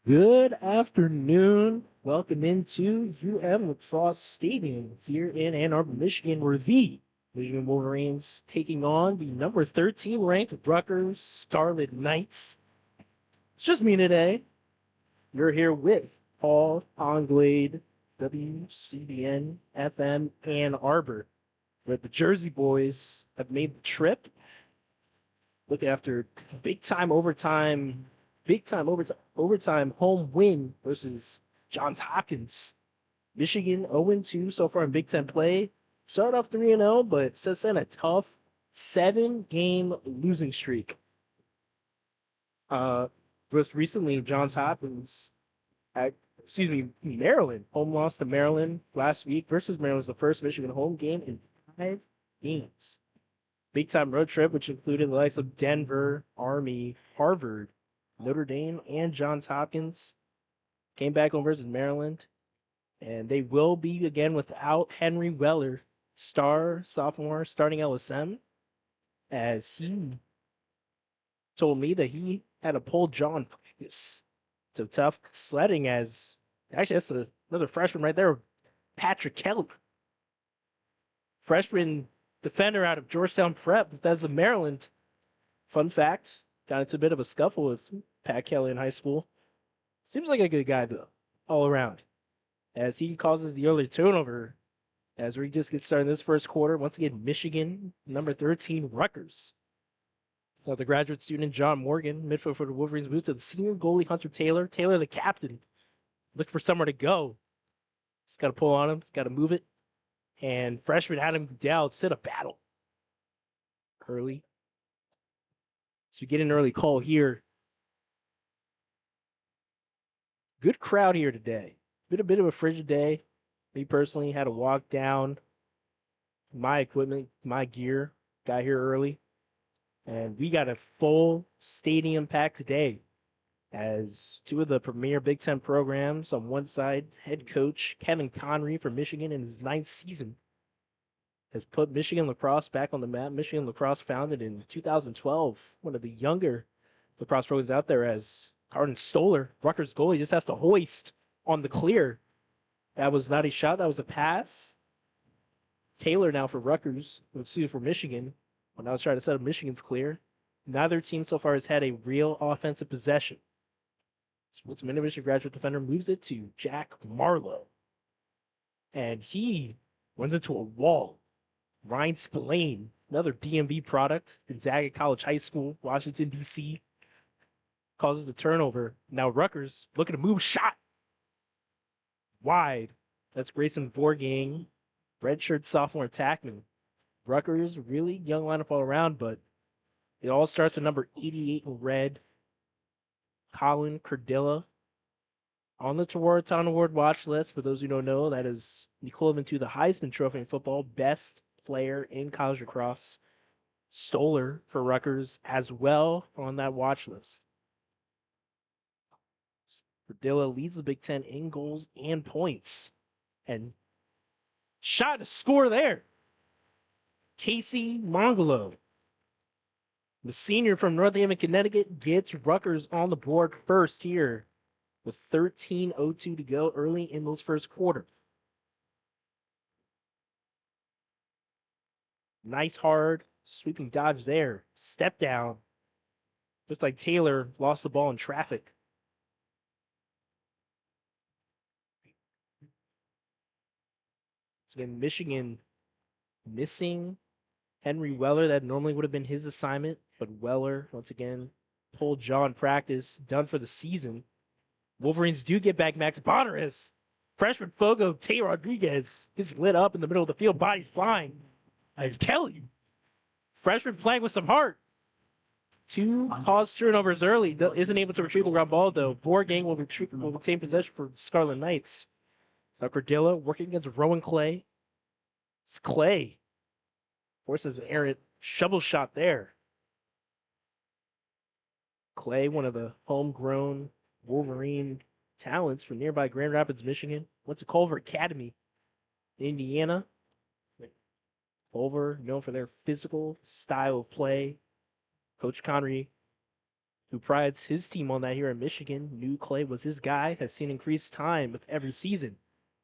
Good afternoon. Welcome into Lacrosse Stadium here in Ann Arbor, Michigan, where the Michigan Wolverines taking on the number 13 ranked Rutgers Scarlet Knights. It's just me today. You're here with Paul Anglade, WCBN FM Ann Arbor, where the Jersey boys have made the trip. Look after big time overtime home win versus Johns Hopkins. Michigan 0-2 so far in Big Ten play. Started off 3-0, but since then a tough 7-game losing streak. Most recently, Johns Hopkins Maryland. Home loss to Maryland last week versus Maryland was the first Michigan home game in 5 games. Big time road trip, which included the likes of Denver, Army, Harvard, Notre Dame, and Johns Hopkins. Came back home versus Maryland. And they will be again without Henry Weller, star sophomore starting LSM, as he told me that he had a pulled jaw in practice. So tough sledding as actually that's another freshman right there, Patrick Kelly. Freshman defender out of Georgetown Prep, Bethesda, Maryland. Fun fact, got into a bit of a scuffle with Pat Kelly in high school. Seems like a good guy though, all around. As he causes the early turnover as we just get started in this first quarter. Once again, Michigan, number 13, Rutgers. Now the graduate student, John Morgan, midfield for the Wolverines, moves to the senior goalie, Hunter Taylor. Taylor, the captain, looking for somewhere to go. Just got to pull on him. Just got to move it. And freshman Adam Goodell set a battle early. So we get an early call here. Good crowd here today. Been a bit of a frigid day. Me personally had to walk down my equipment, my gear. Got here early. And we got a full stadium pack today as two of the premier Big Ten programs on one side, head coach Kevin Conry from Michigan in his 9th season has put Michigan lacrosse back on the map. Michigan lacrosse founded in 2012, one of the younger lacrosse programs out there, as Carden Stoller, Rutgers goalie, just has to hoist on the clear. That was not a shot, that was a pass. Taylor now for Rutgers, for Michigan. Well, now it's trying to set up Michigan's clear. Neither team so far has had a real offensive possession. Sportsman Michigan graduate defender moves it to Jack Marlowe. And he runs into a wall. Ryan Spillane, another DMV product, Gonzaga College High School, Washington, D.C., causes the turnover. Now Rutgers looking to move shot. Wide. That's Grayson Vorgang, redshirt sophomore attackman. Rutgers, really young lineup all around, but it all starts with number 88 in red, Colin Cardilla. On the Tewaaraton Award watch list, for those who don't know, that is equivalent to the Heisman Trophy in football, best player in college lacrosse. Stoller for Rutgers as well on that watch list. Cardilla leads the Big Ten in goals and points. And shot to score there. Casey Mongolo, the senior from Northampton, Connecticut, gets Rutgers on the board first here with 13:02 to go early in this first quarter. Nice hard sweeping dodge there. Step down. Looks like Taylor lost the ball in traffic. So again, Michigan missing Henry Weller. That normally would have been his assignment, but Weller, once again, pulled jaw in practice, done for the season. Wolverines do get back Max Bonneris. Freshman Fogo Tay Rodriguez gets lit up in the middle of the field, bodies flying. As Kelly, freshman playing with some heart. Two caused turnovers early. Isn't able to retrieve the ground ball, though. Vorgang will retain possession for Scarlet Knights. Now Cardilla working against Rowan Clay. It's Clay. Forces an errant shovel shot there. Clay, one of the homegrown Wolverine talents from nearby Grand Rapids, Michigan. Went to Culver Academy in Indiana. Culver, known for their physical style of play. Coach Conry who prides his team on that here in Michigan. Knew Clay was his guy, has seen increased time with every season.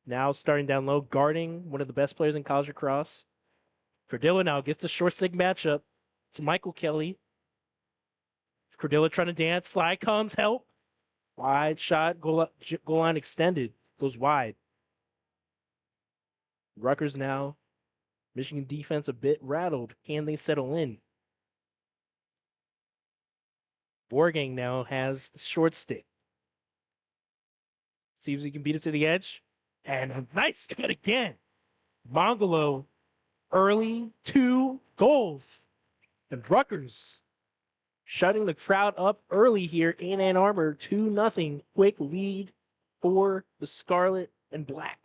Now starting down low, guarding one of the best players in college lacrosse. Cordilla now gets the short stick matchup. It's Michael Kelly. Cordilla trying to dance. Slide comes, help. Wide shot, goal line extended. Goes wide. Rutgers now. Michigan defense a bit rattled. Can they settle in? Borgang now has the short stick. See if he can beat it to the edge. And a nice cut again. Mongolo early 2 goals. And Rutgers shutting the crowd up early here in Ann Arbor. 2-0 quick lead for the Scarlet and Black.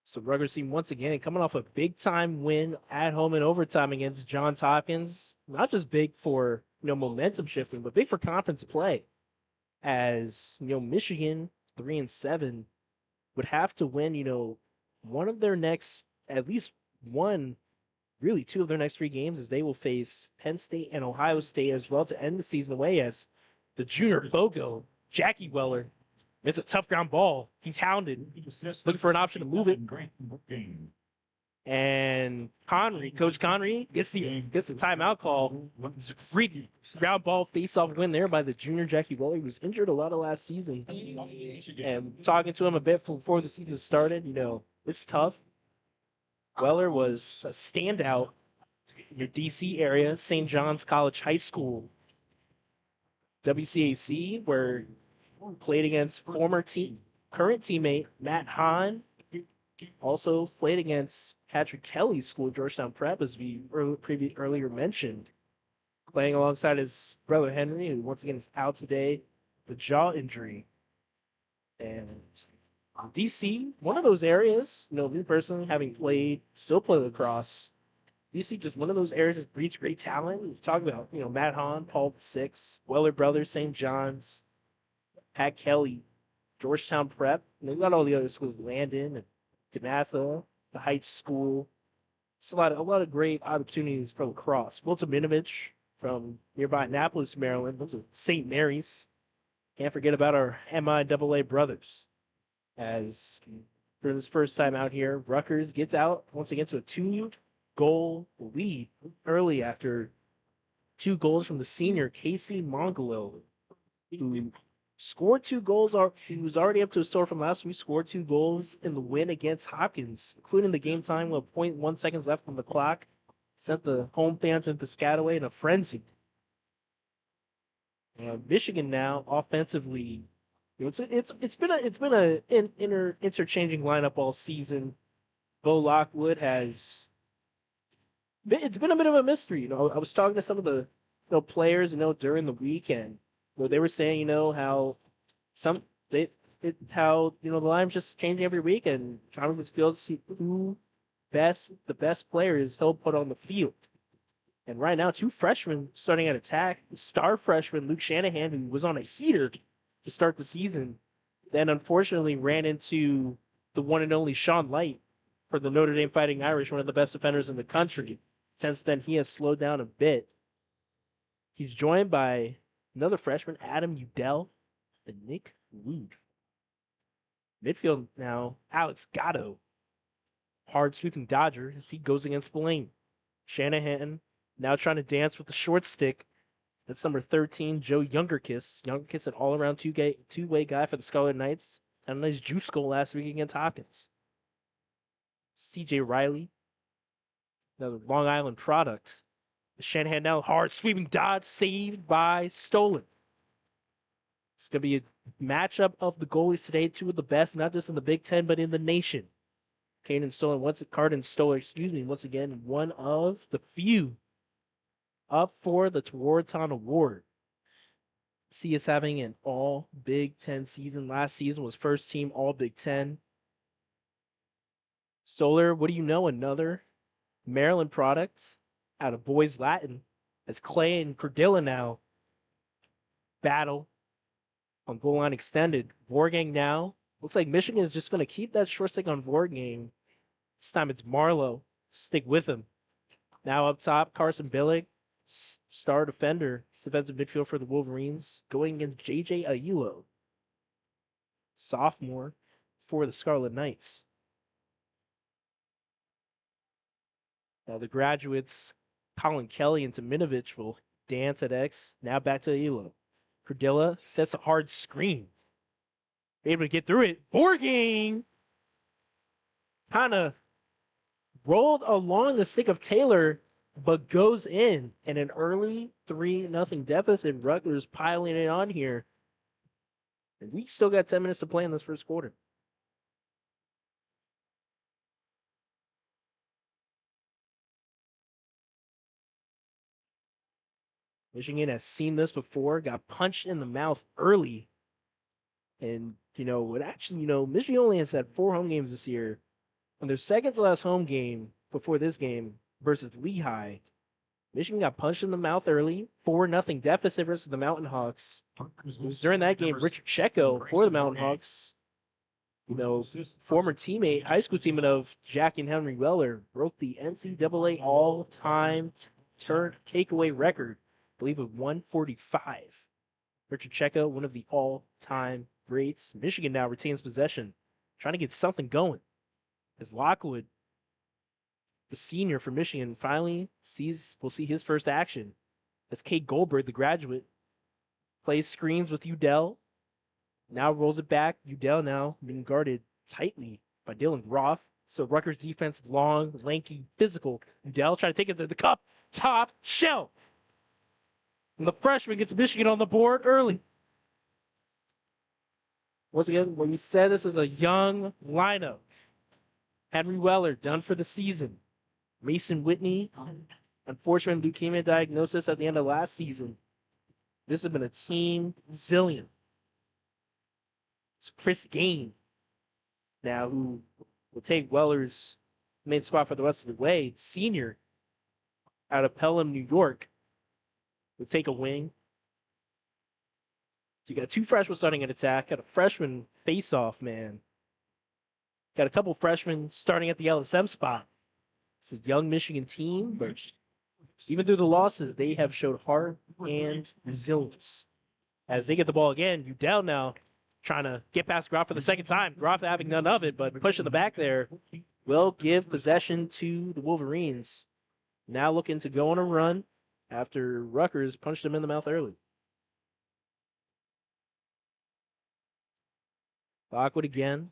So Rutgers team once again coming off a big time win at home in overtime against Johns Hopkins. Not just big for momentum shifting, but big for conference play. As Michigan 3-7 would have to win one of their next, at least one, really two of their next 3 games, as they will face Penn State and Ohio State as well to end the season away. As the junior Bogo, Jackie Weller, it's a tough ground ball. He's hounded, looking for an option to move it. And Coach Connery gets the timeout call. It's a great ground ball face-off win there by the junior Jackie Weller. He was injured a lot of last season. And talking to him a bit before the season started, it's tough. Weller was a standout in the D.C. area, St. John's College High School, WCAC, where played against current teammate Matt Hahn. Also played against Patrick Kelly's school, Georgetown Prep, as we earlier mentioned. Playing alongside his brother Henry, who once again is out today, the jaw injury. And DC, one of those areas, me personally, having still play lacrosse, DC just one of those areas that breeds great talent. You talk about, Matt Hahn, Paul VI, Weller Brothers, St. John's, Pat Kelly, Georgetown Prep. And they've got all the other schools, Landon and DeMatha, the Heights School. It's a lot of great opportunities for lacrosse. Will Minovich from nearby Annapolis, Maryland. Those are St. Mary's. Can't forget about our MIAA brothers. As for this first time out here, Rutgers gets out once again to a 2-goal lead early after 2 goals from the senior Casey Mongolo, who scored 2 goals. He was already up to a score from last week. Scored 2 goals in the win against Hopkins, including the game time with 0.1 seconds left on the clock. Sent the home fans in Piscataway in a frenzy. Michigan now offensively, it's been an interchanging lineup all season. Bo Lockwood has. It's been a bit of a mystery. I was talking to some of the players during the weekend. They were saying how the line's just changing every week, and Connor just feels the best players he'll put on the field. And right now, 2 freshmen starting at attack. Star freshman Luke Shanahan, who was on a heater to start the season, then unfortunately ran into the one and only Sean Light for the Notre Dame Fighting Irish, one of the best defenders in the country. Since then, he has slowed down a bit. He's joined by another freshman, Adam Udell, and Nick Wood. Midfield now, Alex Gatto, hard sweeping Dodger as he goes against Spillane. Shanahan now trying to dance with the short stick. That's number 13, Joe Youngerkiss. Youngerkiss, an all-around two-way guy for the Scarlet Knights. Had a nice juice goal last week against Hopkins. CJ Riley, another Long Island product. Shanahan now hard sweeping dodge, saved by Stolen. It's going to be a matchup of the goalies today, 2 of the best, not just in the Big Ten, but in the nation. Caden Stolen, once again, one of the few up for the Tewaaraton Award. See us having an all Big Ten season. Last season was first team all Big Ten. Stoller, what do you know? Another Maryland product out of Boys Latin, as Clay and Cordilla now battle on goal line extended. Vorgang now. Looks like Michigan is just going to keep that short stick on Vorgang This time it's Marlowe. Stick with him. Now up top, Carson Billick, star defender, defensive midfield for the Wolverines, going against JJ Aiello, sophomore for the Scarlet Knights. Now the graduates, Colin Kelly and Taminovich, will dance at X. Now back to Aiello. Cardilla sets a hard screen. Able to get through it. Borging kind of rolled along the stick of Taylor, but goes in. And an early 3-0 deficit. Rutgers piling it on here. And we still got 10 minutes to play in this first quarter. Michigan has seen this before, got punched in the mouth early. And, Michigan only has had 4 home games this year. On their second to last home game before this game versus Lehigh, Michigan got punched in the mouth early, 4-0 deficit versus the Mountain Hawks. It was during that game, Richard Checo for the Mountain Hawks, former teammate, high school teammate of Jack and Henry Weller, broke the NCAA all-time takeaway record, I believe of 145. Richard Checo, one of the all-time greats. Michigan now retains possession, trying to get something going. As Lockwood, the senior for Michigan, finally will see his first action. As Kate Goldberg, the graduate, plays screens with Udell. Now rolls it back. Udell now being guarded tightly by Dylan Groff. So Rutgers defense, long, lanky, physical. Udell trying to take it to the cup. Top shelf. And the freshman gets Michigan on the board early. Once again, when we said this is a young lineup, Henry Weller done for the season. Mason Whitney, unfortunate leukemia diagnosis at the end of last season. This has been a team zillion. It's Chris Gain now, who will take Weller's main spot for the rest of the way. Senior out of Pelham, New York, will take a wing. So you got 2 freshmen starting an attack. Got a freshman face-off, man. Got a couple freshmen starting at the LSM spot. It's a young Michigan team, but even through the losses, they have showed heart and resilience. As they get the ball again, Udell now trying to get past Groff for the second time. Groff having none of it, but pushing the back there will give possession to the Wolverines. Now looking to go on a run after Rutgers punched them in the mouth early. Lockwood again.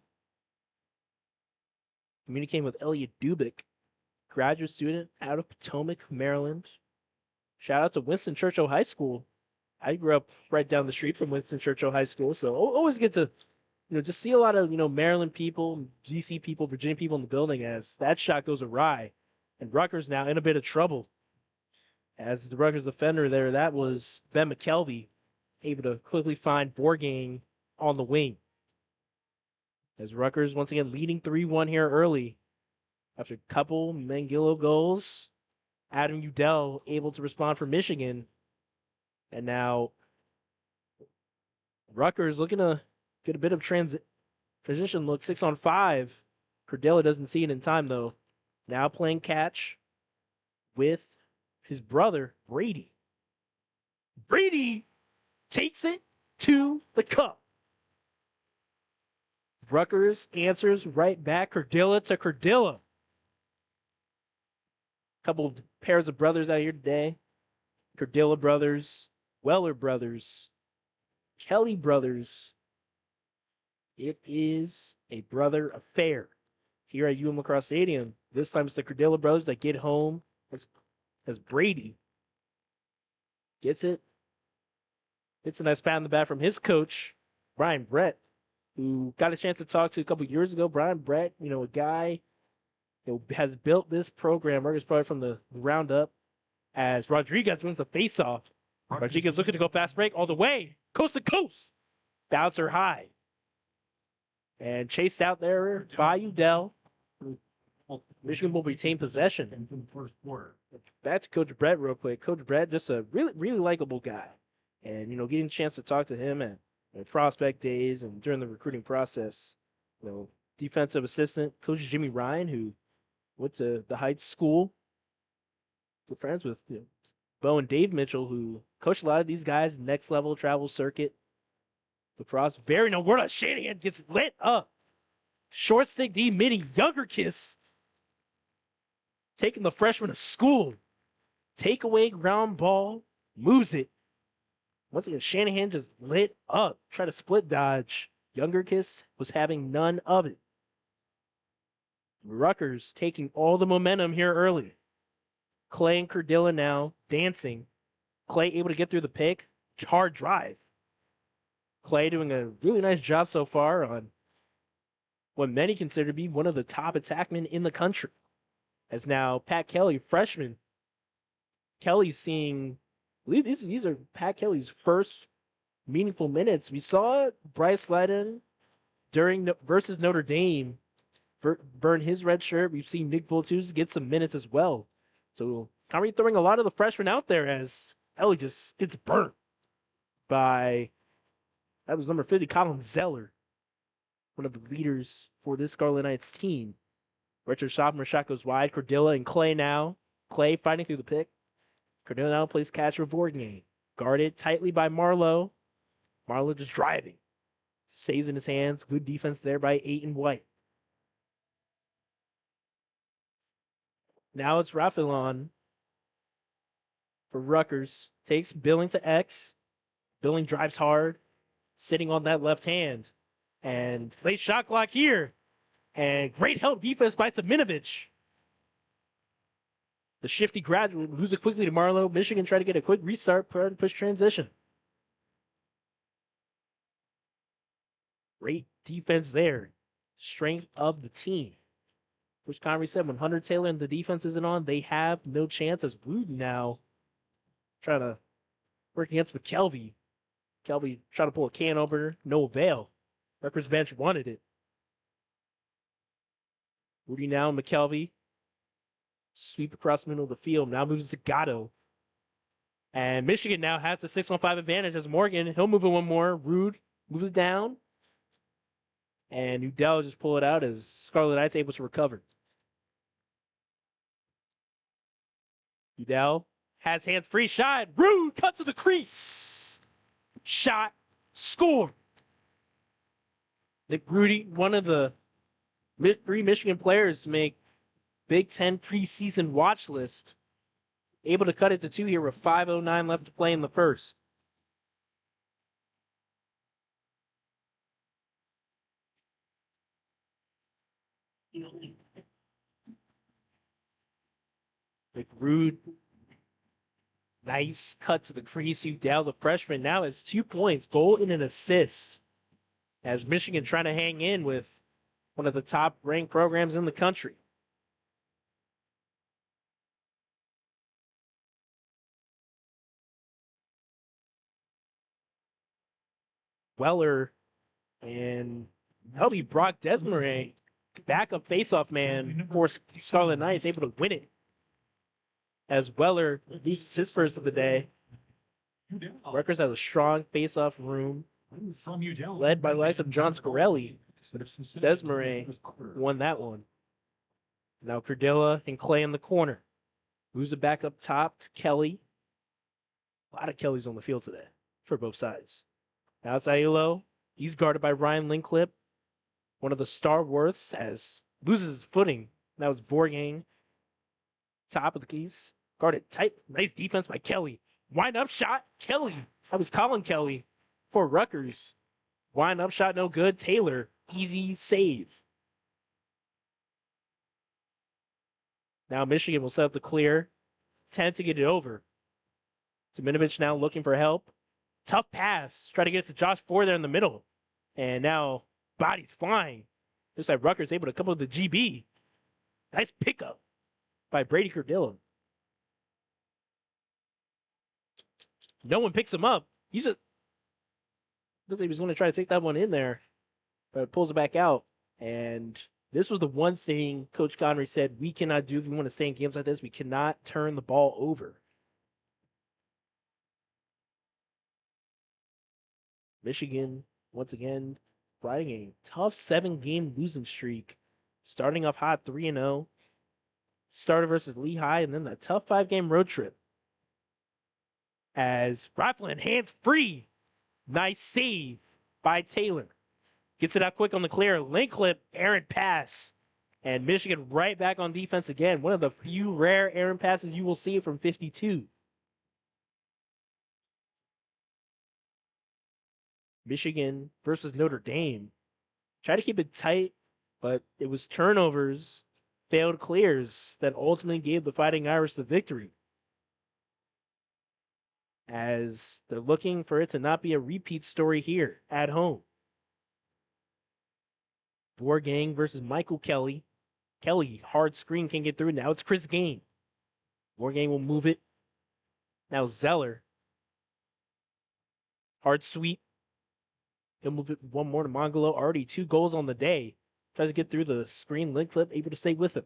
Communicating with Elliot Dubik, graduate student out of Potomac, Maryland. Shout out to Winston Churchill High School. I grew up right down the street from Winston Churchill High School, so always get to, just see a lot of, Maryland people, DC people, Virginia people in the building as that shot goes awry. And Rutgers now in a bit of trouble. As the Rutgers defender there, that was Ben McKelvey, able to quickly find Borgang on the wing. As Rutgers once again leading 3-1 here early. After a couple Mangillo goals, Adam Udell able to respond for Michigan. And now Rutgers looking to get a bit of transition look, 6-on-5. Cardilla doesn't see it in time, though. Now playing catch with his brother, Brady. Brady takes it to the cup. Rutgers answers right back, Cardilla to Cardilla. Couple of pairs of brothers out here today. Cardilla brothers, Weller brothers, Kelly brothers. It is a brother affair here at Lacrosse Stadium. This time it's the Cardilla brothers that get home as Brady gets it. It's a nice pat on the back from his coach, Brian Brett, who got a chance to talk to a couple years ago. Brian Brett, a guy that has built this program, Rutgers probably from the ground up, as Rodriguez wins the faceoff. Rodriguez looking to go fast break all the way, coast to coast. Bouncer high. And chased out there by Udell. Michigan will retain possession. Back to Coach Brett real quick. Coach Brett, just a really, really likable guy. And, getting a chance to talk to him at prospect days and during the recruiting process. Defensive assistant, Coach Jimmy Ryan, who Went to the Heights School. Good friends with Bo and Dave Mitchell, who coached a lot of these guys next level travel circuit. Lacrosse, very no word. Shanahan gets lit up. Short stick D mini, younger kiss. Taking the freshman to school. Takeaway ground ball, moves it. Once again, Shanahan just lit up. Try to split dodge. Younger kiss was having none of it. Rutgers taking all the momentum here early. Clay and Cardilla now dancing. Clay able to get through the pick. Hard drive. Clay doing a really nice job so far on what many consider to be one of the top attackmen in the country. As now Pat Kelly, freshman. Kelly's seeing, I believe these are Pat Kelly's first meaningful minutes. We saw Bryce Ledden during versus Notre Dame burn his red shirt. We've seen Nick Voltuz get some minutes as well. So Kyrie throwing a lot of the freshmen out there as Kelly just gets burnt by, that was number 50, Colin Zeller, one of the leaders for this Scarlet Knights team. Richard sophomore shot goes wide. Cordilla and Clay now. Clay fighting through the pick. Cordilla now plays catch for Vorgny. Guarded tightly by Marlowe. Marlowe just driving. Stays in his hands. Good defense there by Aiton White. Now it's Raphaelon for Rutgers. Takes Billing to X. Billing drives hard. Sitting on that left hand. And late shot clock here. And great help defense by Taminovich. The shifty graduate moves it quickly to Marlowe. Michigan try to get a quick restart, push transition. Great defense there. Strength of the team. Which Connery said when Hunter Taylor and the defense isn't on, they have no chance. As Wooten now trying to work against McKelvey. McKelvey trying to pull a can opener, no avail. Rutgers bench wanted it. Woody now, McKelvey. Sweep across the middle of the field. Now moves to Gatto. And Michigan now has the 6-1-5 advantage as Morgan. He'll move it one more. Rude moves it down. And Udell just pull it out as Scarlet Knights able to recover. Udell has hands free. Shot. Rude cut to the crease. Shot. Score. Nick Rudy, one of the 3 Michigan players to make Big Ten preseason watch list. Able to cut it to 2 here with 5:09 left to play in the first. McRude, nice cut to the crease. Udell, the freshman, now has 2 points, goal and an assist. As Michigan trying to hang in with one of the top ranked programs in the country. Weller and that'll be Brock Desmarais, backup faceoff man for Scarlet Knights, able to win it. As Weller loses his first of the day. Rutgers has a strong faceoff room, led by the likes of John Scarelli. Desmarais won that one. Now Cardilla and Clay in the corner. Moves it back up top to Kelly. A lot of Kellys on the field today for both sides. Now it's Aiello. He's guarded by Ryan Linclip, one of the stalwarts, as loses his footing. That was Vorgang. Top of the keys. Guarded tight. Nice defense by Kelly. Wind up shot. Kelly. That was Colin Kelly for Rutgers. Wind up shot no good. Taylor. Easy save. Now Michigan will set up the clear. 10 to get it over. Taminovich now looking for help. Tough pass. Try to get it to Josh Ford there in the middle. And now bodies flying. Looks like Rutgers able to come up with the GB. Nice pickup by Brady Cardilla. No one picks him up. He's just looks like he was going to try to take that one in there, but pulls it back out. And this was the one thing Coach Connery said we cannot do if we want to stay in games like this. We cannot turn the ball over. Michigan, once again, riding a tough 7-game losing streak. Starting off hot 3-0. Starter versus Lehigh, and then the tough 5-game road trip. As Rifleman hands free. Nice save by Taylor. Gets it out quick on the clear. Link clip, errant pass. And Michigan right back on defense again. One of the few rare errant passes you will see from 52. Michigan versus Notre Dame. Try to keep it tight, but it was turnovers, failed clears that ultimately gave the Fighting Irish the victory. As they're looking for it to not be a repeat story here at home. Gang versus Michael Kelly. Kelly, hard screen, can't get through. Now it's Chris Gain. Gang will move it. Now Zeller. Hard sweep. He'll move it one more to Mongolo. Already 2 goals on the day. Tries to get through the screen. Link clip, able to stay with him.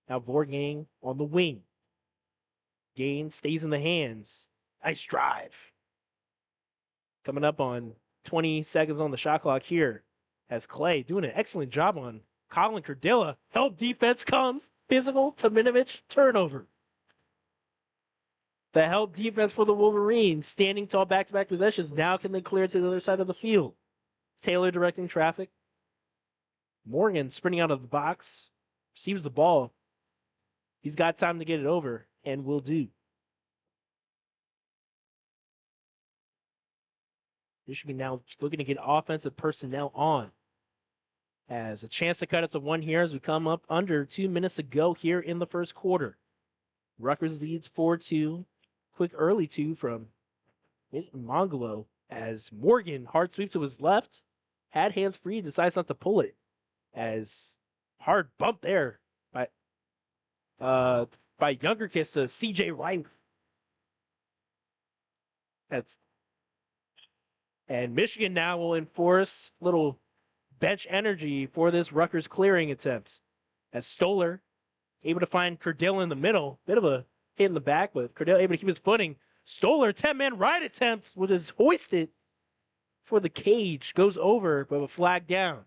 Now Gang on the wing. Gain stays in the hands. Nice drive. Coming up on 20 seconds on the shot clock here. As Clay doing an excellent job on Colin Cardilla. Help defense comes. Physical, Taminovich, turnover. The help defense for the Wolverines, standing tall back-to-back possessions. Now can they clear it to the other side of the field? Taylor directing traffic. Morgan sprinting out of the box. Receives the ball. He's got time to get it over, and will do. Michigan now looking to get offensive personnel on. As a chance to cut it to 1 here as we come up under 2 minutes to go here in the first quarter. Rutgers leads 4-2. Quick early 2 from Mongolo as Morgan hard sweep to his left. Had hands free, decides not to pull it. As hard bump there by Younger Kiss to CJ Wright. And Michigan now will enforce little bench energy for this Rutgers clearing attempt. As Stoller able to find Cardell in the middle. Bit of a hit in the back, but Cardell able to keep his footing. Stoller, 10-man right attempt, which is hoisted for the cage. Goes over, but a flag down.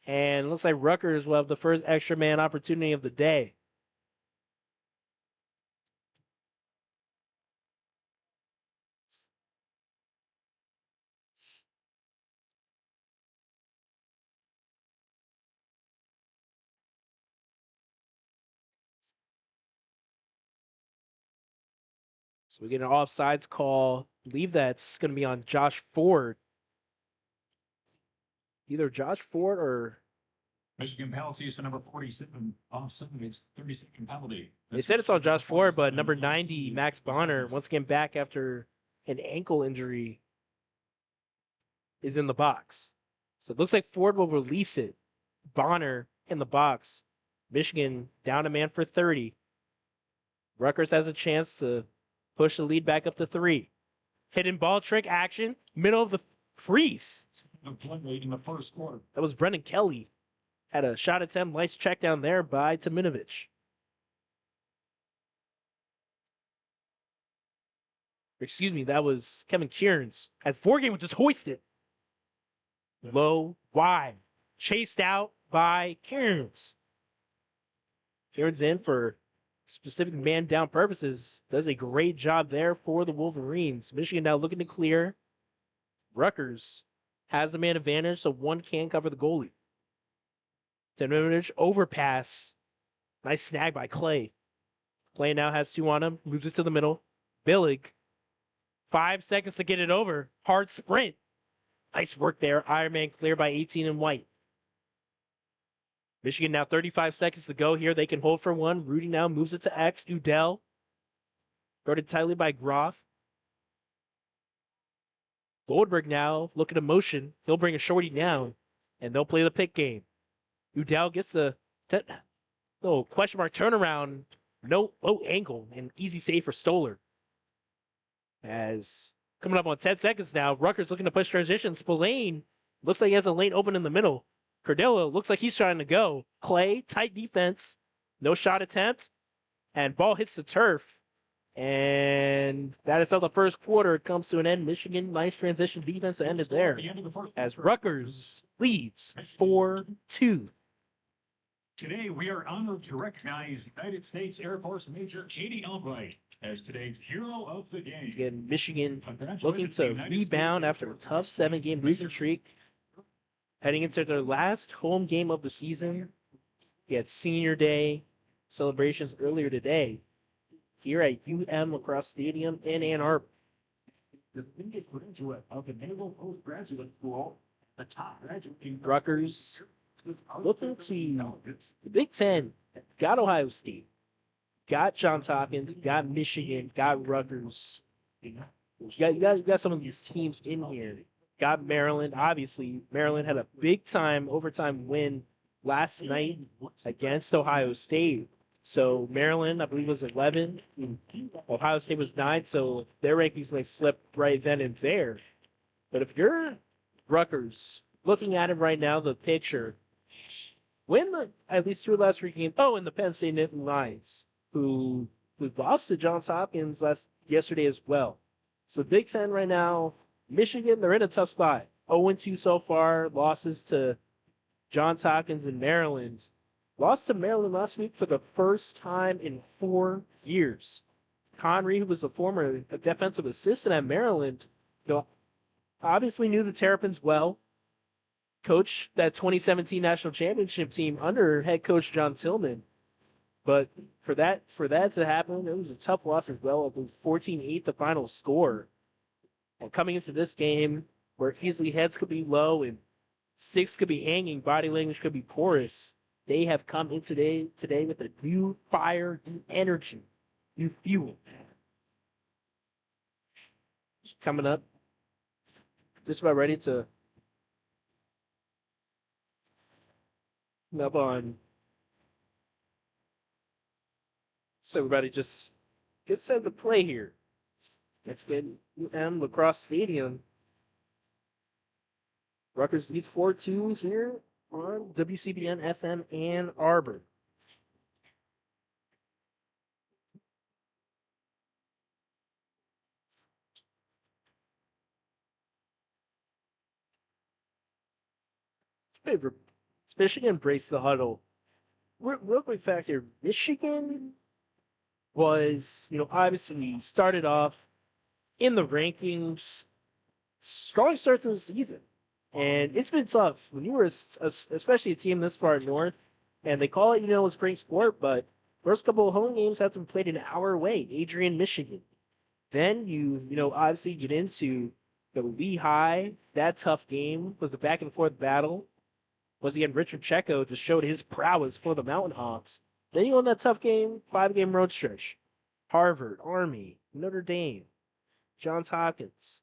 And looks like Rutgers will have the first extra man opportunity of the day. So we get an offsides call. I believe that's going to be on Josh Ford. Either Josh Ford or... Michigan penalty is number 47. Offside, it's 32nd penalty. They said it's on Josh Ford, but number 90, Max Bonner, once again back after an ankle injury, is in the box. So it looks like Ford will release it. Bonner in the box. Michigan down a man for 30. Rutgers has a chance to push the lead back up to 3. Hidden ball trick action. Middle of the crease. In the first quarter. That was Brendan Kelly. Had a shot attempt. Nice check down there by Taminovich. Excuse me, that was Kevin Kieran's. As Vorgame was just hoisted. Low, wide. Chased out by Kieran's. Kieran's in for specific man down purposes. Does a great job there for the Wolverines. Michigan now looking to clear. Rutgers has the man advantage, so one can cover the goalie. Taminovich overpass. Nice snag by Clay. Clay now has 2 on him. Moves it to the middle. Billig. 5 seconds to get it over. Hard sprint. Nice work there. Ironman clear by 18 in white. Michigan now 35 seconds to go here. They can hold for 1. Rudy now moves it to X. Udell. Guarded tightly by Groff. Goldberg now looking to motion. He'll bring a shorty down. And they'll play the pick game. Udell gets the little question mark turnaround. No low angle. And easy save for Stoller. As coming up on 10 seconds now, Rutgers looking to push transition. Spillane looks like he has a lane open in the middle. Cardillo looks like he's trying to go. Clay, tight defense. No shot attempt. And ball hits the turf. And that is how the first quarter comes to an end. Michigan, nice transition defense ended there. As Rutgers leads 4-2. Today, we are honored to recognize United States Air Force Major Katie Albright as today's hero of the game. Again, Michigan Congratulations looking to United rebound States after a Air tough Force 7-game losing Major streak, heading into their last home game of the season. We had senior day celebrations earlier today here at Lacrosse Stadium in Ann Arbor. Distinguished graduate of the Naval Postgraduate School, the top graduating Rutgers looking to the Big Ten. Got Ohio State, got Johns Hopkins, got Michigan, got Rutgers. You got some of these teams in here. Got Maryland. Obviously, Maryland had a big time overtime win last night against Ohio State. So Maryland, I believe, was 11. Ohio State was 9. So their rankings may flip right then and there. But if you're Rutgers, looking at it right now, the picture, win at least 2 of the last 3 games. Oh, and the Penn State Nittany Lions, who lost to Johns Hopkins yesterday as well. So Big Ten right now, Michigan, they're in a tough spot. 0-2 so far, losses to Johns Hopkins and Maryland. Lost to Maryland last week for the first time in 4 years. Conry, who was a former defensive assistant at Maryland, obviously knew the Terrapins well. Coached that 2017 national championship team under head coach John Tillman. But for that to happen, it was a tough loss as well. It was 14-8 the final score. And coming into this game, where easily heads could be low and sticks could be hanging, body language could be porous, they have come in today with a new fire, new energy, new fuel. Coming up, just about ready to come up on. So everybody just get set to play here. Let's get Lacrosse Stadium. Rutgers leads 4-2 here on WCBN FM Ann Arbor. Michigan embraced the huddle. Real quick fact here: Michigan was, obviously started off in the rankings, strong start to the season, and it's been tough when you were especially a team this far north, and they call it, a spring sport, but first couple of home games have to be played an hour away, Adrian, Michigan. Then obviously get into the Lehigh. That tough game was a back and forth battle. Once again, Richard Checo just showed his prowess for the Mountain Hawks. Then you won that tough game, 5-game road stretch. Harvard, Army, Notre Dame, Johns Hopkins,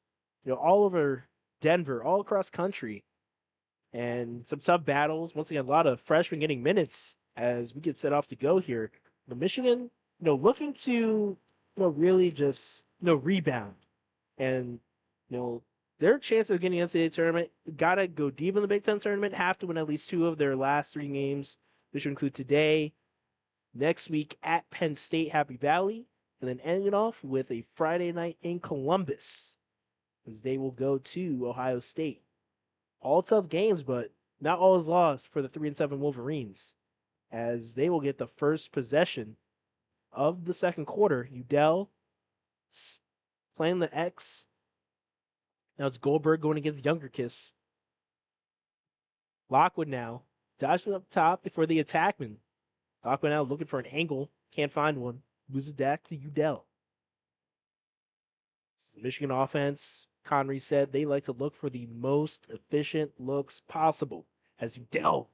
all over Denver, all across country. And some tough battles. Once again, a lot of freshmen getting minutes as we get set off to go here. But Michigan, looking to, really just, rebound. And, their chance of getting into the tournament, gotta go deep in the Big Ten tournament, have to win at least 2 of their last 3 games, which include today, next week at Penn State, Happy Valley, and then ending it off with a Friday night in Columbus, as they will go to Ohio State. All tough games, but not all is lost for the 3-7 Wolverines, as they will get the first possession of the second quarter. Udell playing the X. Now it's Goldberg going against Younger Kiss. Lockwood now dodging up top for the attackman. Lockwood now looking for an angle, can't find one. Loses back to Udell. Michigan offense, Conry said they like to look for the most efficient looks possible. As Udell,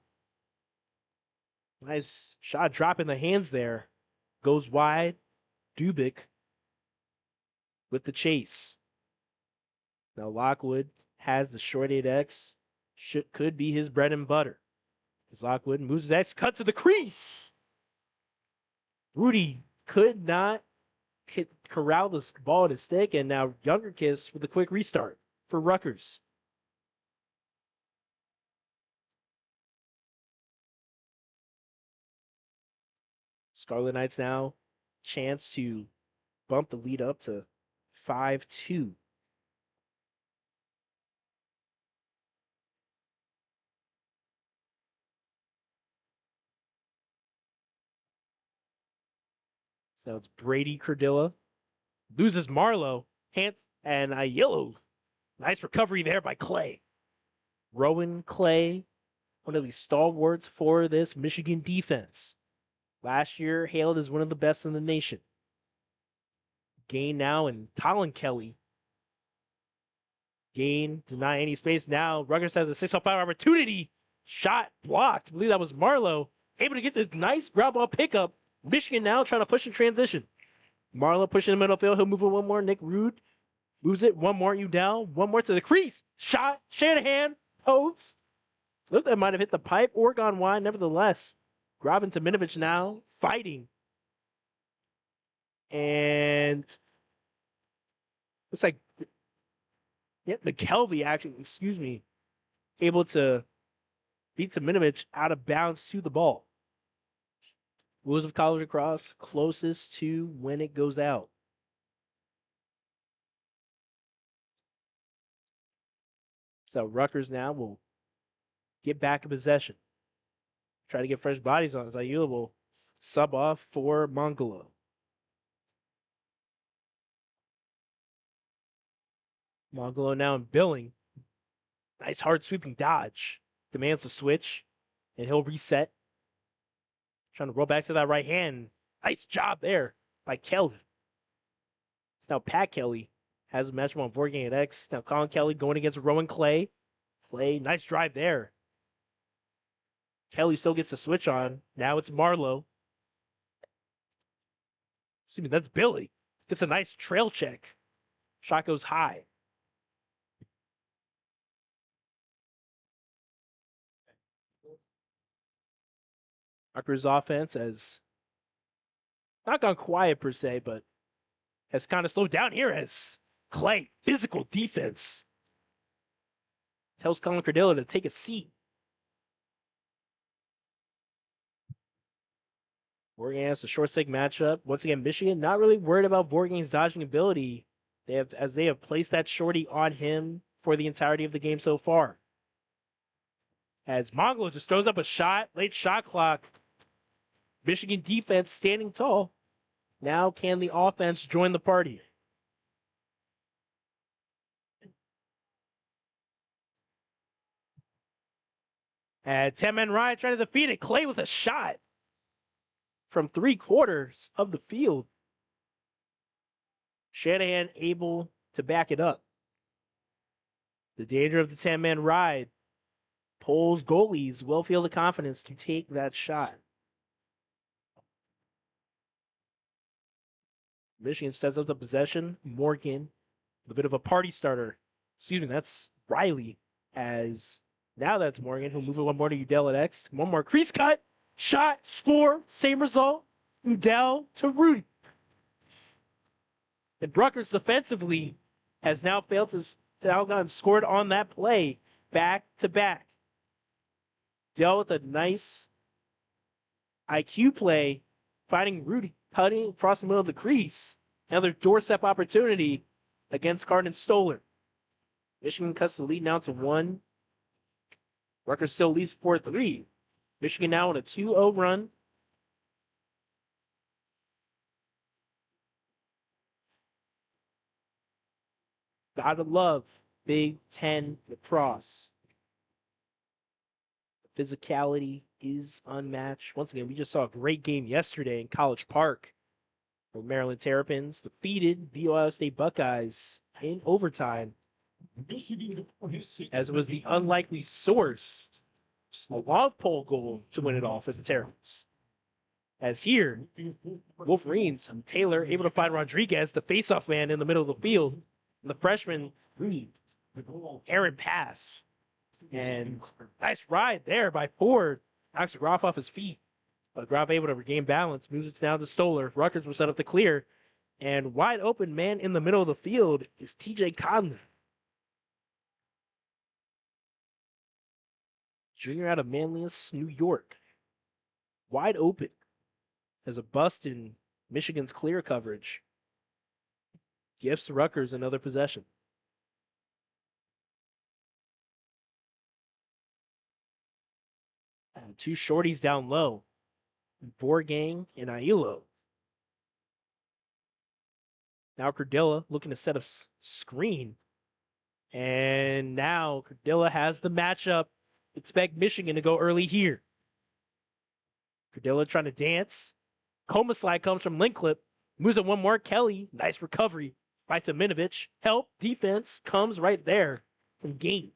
nice shot drop in the hands there, goes wide. Dubik with the chase. Now Lockwood has the short 8X. Could be his bread and butter. As Lockwood moves his X, cut to the crease. Rudy could not corral this ball to stick, and now Younger Kiss with a quick restart for Rutgers. Scarlet Knights now chance to bump the lead up to 5-2. So it's Brady Cardilla. Loses Marlowe. And Aiello. Nice recovery there by Clay. Rowan Clay, one of the stalwarts for this Michigan defense. Last year, hailed as one of the best in the nation. Gain now, and Colin Kelly. Gain, deny any space. Now, Rutgers has a 6-on-5 opportunity. Shot blocked. I believe that was Marlowe. Able to get the nice ground ball pickup. Michigan now trying to push in transition. Marlowe pushing the middle field. He'll move it one more. Nick Rude moves it. One more. Udell. One more to the crease. Shot. Shanahan. Post. Looked like it might have hit the pipe or gone wide. Nevertheless, Gravin Tominovic now fighting. And looks like, yep, McKelvey actually, excuse me, able to beat Tominovic out of bounds to the ball. Rules of college lacrosse, closest to when it goes out. So Rutgers now will get back in possession. Try to get fresh bodies on. Zayula will sub off for Mongolo. Mongolo now in billing. Nice hard sweeping dodge. Demands the switch, and he'll reset. Trying to roll back to that right hand. Nice job there by Kelly. Now Pat Kelly has a matchup on Vorgang at X. Now Colin Kelly going against Rowan Clay. Clay, nice drive there. Kelly still gets the switch on. Now it's Marlowe. Excuse me, that's Billy. Gets a nice trail check. Shot goes high. Rutgers offense has not gone quiet per se, but has kind of slowed down here as Clay, physical defense, tells Colin Cardillo to take a seat. Vorgang has a short stick matchup. Once again, Michigan not really worried about Vorgang's dodging ability. They have placed that shorty on him for the entirety of the game so far. As Mongolo just throws up a shot, late shot clock. Michigan defense standing tall. Now can the offense join the party? And 10-man ride trying to defeat it. Clay with a shot from 3/4 of the field. Shanahan able to back it up. The danger of the 10-man ride pulls goalies will feel the confidence to take that shot. Michigan sets up the possession. Morgan, a bit of a party starter. Excuse me, that's Riley. As now that's Morgan. He'll move it one more to Udell at X. One more crease cut. Shot, score, same result. Udell to Rudy. And Rutgers defensively has now failed to Algon scored on that play back to back. Dell with a nice IQ play, finding Rudy cutting across the middle of the crease. Another doorstep opportunity against Cardin Stoller. Michigan cuts the lead now to 1. Rutgers still leads 4-3. Michigan now on a 2-0 run. Gotta love Big Ten lacrosse. The physicality is unmatched. Once again, we just saw a great game yesterday in College Park, where Maryland Terrapins defeated the Ohio State Buckeyes in overtime, as it was the unlikely source, a long pole goal to win it all for the Terrapins. As here, Wolverines, Taylor able to find Rodriguez, the faceoff man in the middle of the field. And the freshman, Aaron pass. And nice ride there by Ford. Knocks Groff off his feet. But Groff able to regain balance, moves it down to Stoller. Rutgers will set up the clear. And wide open man in the middle of the field is TJ Conley. Junior out of Manlius, New York. Wide open. As a bust in Michigan's clear coverage. Gifts Rutgers another possession. And 2 shorties down low. Vorgang and Aiello. Now Cardilla looking to set a screen. And now Cardilla has the matchup. Expect Michigan to go early here. Cardilla trying to dance. Coma slide comes from Linklip. Moves it one more. Kelly. Nice recovery by Taminovich. Help. Defense comes right there from Gain.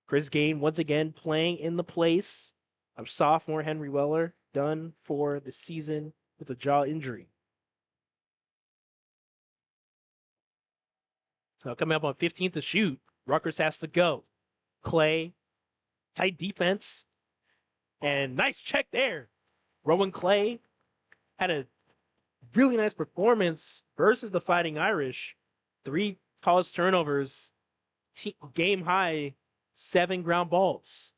Chris Gain once again playing in the place of sophomore Henry Weller, done for the season with a jaw injury. So coming up on 15th to shoot. Rutgers has to go. Clay. Tight defense. And nice check there. Rowan Clay had a really nice performance versus the Fighting Irish. 3 college turnovers, game high, 7 ground balls.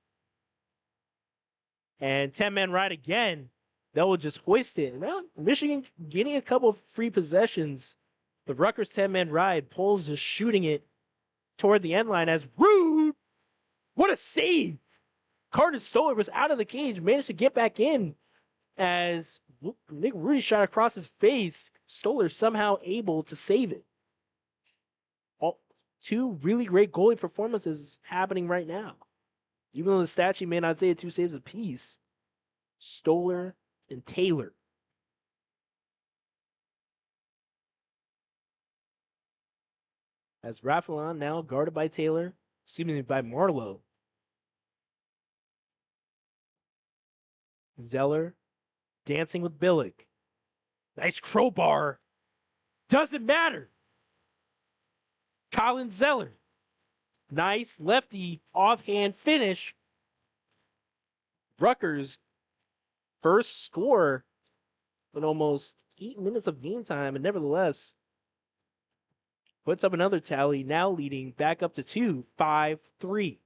And 10-man ride again. They will just hoist it. Now, Michigan getting a couple of free possessions. The Rutgers 10-man ride, Poles just shooting it toward the end line as Rude. What a save! Carter Stoller was out of the cage, managed to get back in as Nick Rudy shot across his face. Stoller somehow able to save it. All 2 really great goalie performances happening right now. Even though the stat sheet may not say it 2 saves apiece, Stoller and Taylor. As Raffelon now guarded by Taylor, excuse me, by Marlowe. Zeller dancing with Billick. Nice crowbar. Doesn't matter. Colin Zeller. Nice lefty offhand finish. Rutgers first score in almost 8 minutes of game time, and nevertheless puts up another tally, now leading back up to 2, 5-3.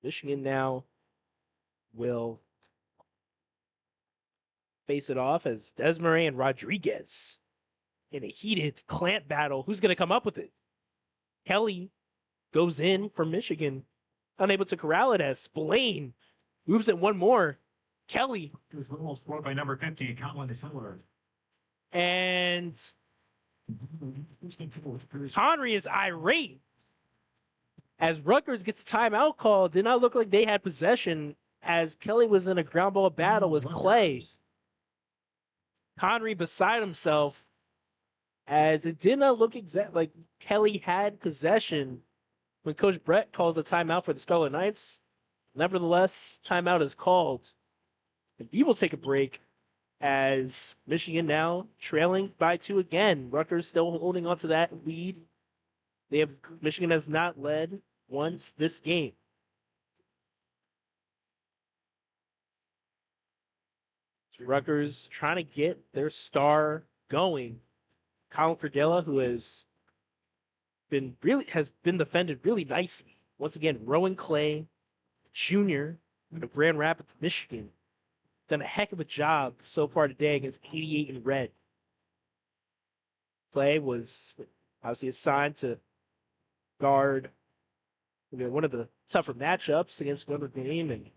Michigan now will face it off as Desmarais and Rodriguez in a heated clamp battle. Who's going to come up with it? Kelly goes in for Michigan, unable to corral it as Spillane moves it one more. Kelly. It was almost scored by number 50, Colin Zeller. And Henry is irate as Rutgers gets a timeout call. Did not look like they had possession as Kelly was in a ground ball battle with Clay. Henry beside himself as it did not look exactly like Kelly had possession when Coach Brett called the timeout for the Scarlet Knights. Nevertheless, timeout is called. And we will take a break as Michigan now trailing by 2 again. Rutgers still holding on to that lead. Michigan has not led once this game. So Rutgers trying to get their star going. Colin Cardilla, who has been defended really nicely. Once again, Rowan Clay Jr. out of Grand Rapids, Michigan, done a heck of a job so far today against 88 in red. Clay was obviously assigned to guard one of the tougher matchups against Notre Dame, and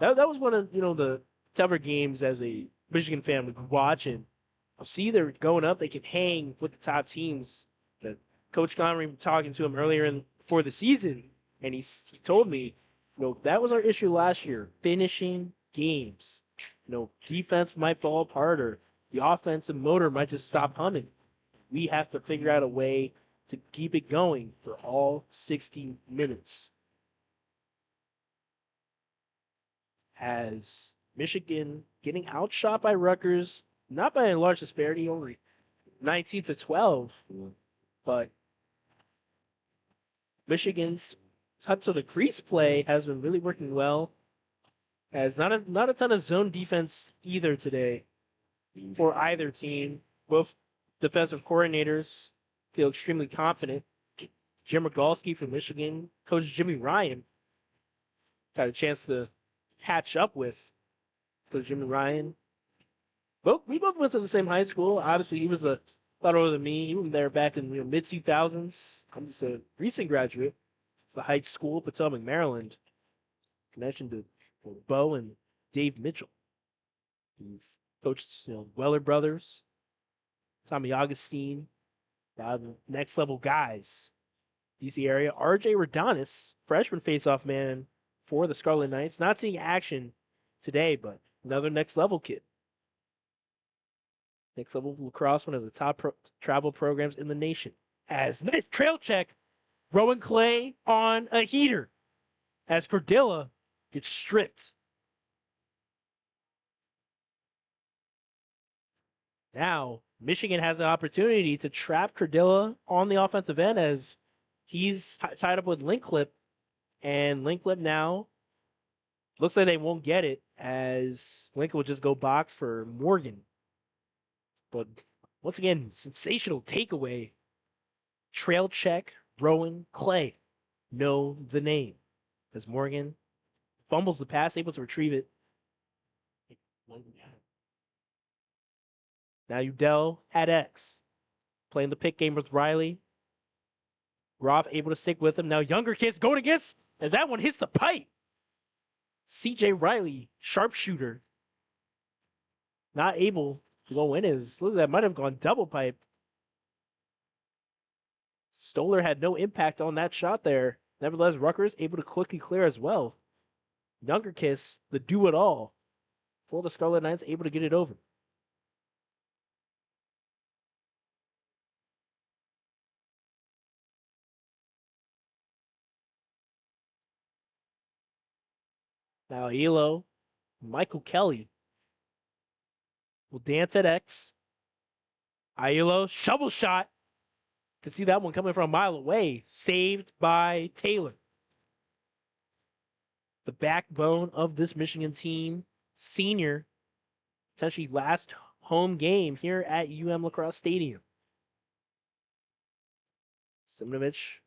that was one of the tougher games as a Michigan fan would watch and see they're going up. They can hang with the top teams. Coach Connery talking to him earlier before the season, and he told me, that was our issue last year, finishing games. Defense might fall apart or the offensive motor might just stop humming. We have to figure out a way to keep it going for all 60 minutes. As Michigan getting outshot by Rutgers, not by a large disparity, only 19-12, but Michigan's cut to the crease play has been really working well. As not a ton of zone defense either today for either team. Both defensive coordinators feel extremely confident. Jim Rogalski from Michigan, Coach Jimmy Ryan got a chance to catch up with Coach Jimmy Ryan. We both went to the same high school. Obviously, he was a lot older than me. He was there back in the mid 2000s. I'm just a recent graduate of the Heights School, Potomac, Maryland. Connection to Bo and Dave Mitchell, who coached Weller brothers, Tommy Augustine, next level guys. DC area. RJ Radonis, freshman faceoff man for the Scarlet Knights. Not seeing action today, but another next level kid. Next level lacrosse, one of the top travel programs in the nation. As nice trail check, Rowan Clay on a heater. As Cordilla gets stripped. Now, Michigan has an opportunity to trap Cordilla on the offensive end as he's tied up with Linklip. And Linklip now looks like they won't get it as Lincoln will just go box for Morgan. But once again, sensational takeaway. Trail check, Rowan Clay. Know the name. As Morgan fumbles the pass, able to retrieve it. Now Udell at X. Playing the pick game with Riley. Groff able to stick with him. Now younger kids going against, as that one hits the pipe. CJ Riley, sharpshooter. Not able to go in as, look, that might have gone double pipe. Stoller had no impact on that shot there. Nevertheless, Rutgers able to quickly clear as well. Younger Kiss, the do-it-all for the Scarlet Knights, able to get it over. Now Elo, Michael Kelly will dance at X. Aiello, shovel shot. Can see that one coming from a mile away. Saved by Taylor. The backbone of this Michigan team, senior, essentially last home game here at Lacrosse Stadium. Simonovich,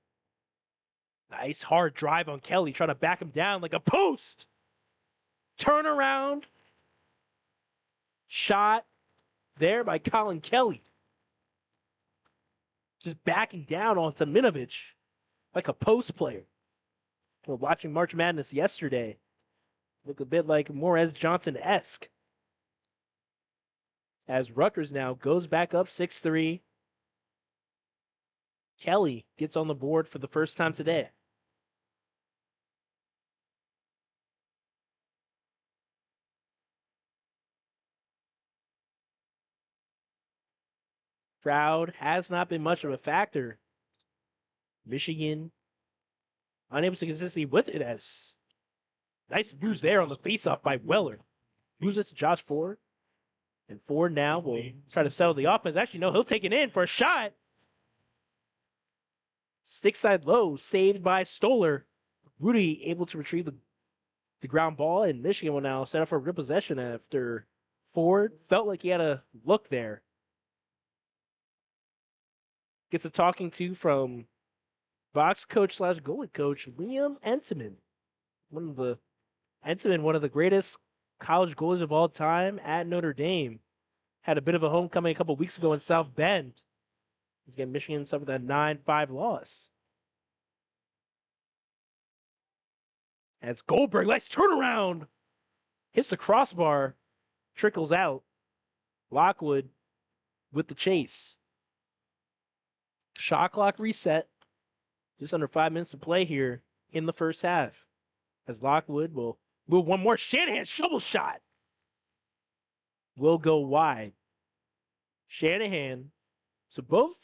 nice hard drive on Kelly, trying to back him down like a post. Turnaround shot there by Colin Kelly. Just backing down on Simonovich like a post player. We're watching March Madness yesterday. Look a bit like Morez Johnson-esque. As Rutgers now goes back up 6-3. Kelly gets on the board for the first time today. Crowd has not been much of a factor. Michigan unable to consistently with it as nice moves there on the faceoff by Weller. Moves it to Josh Ford. And Ford now will try to settle the offense. Actually, no, he'll take it in for a shot. Stick side low, saved by Stoller. Rudy able to retrieve the ground ball, and Michigan will now set up for a repossession after Ford felt like he had a look there. Gets a talking to from box coach / goalie coach Liam Entenmann. One of the greatest college goalies of all time at Notre Dame. Had a bit of a homecoming a couple weeks ago in South Bend. He's getting Michigan suffered that 9-5 loss. As Goldberg, nice turnaround. Hits the crossbar, trickles out. Lockwood with the chase. Shot clock reset. Just under 5 minutes to play here in the first half. As Lockwood will move one more. Shanahan shovel shot. Will go wide. Shanahan. So both,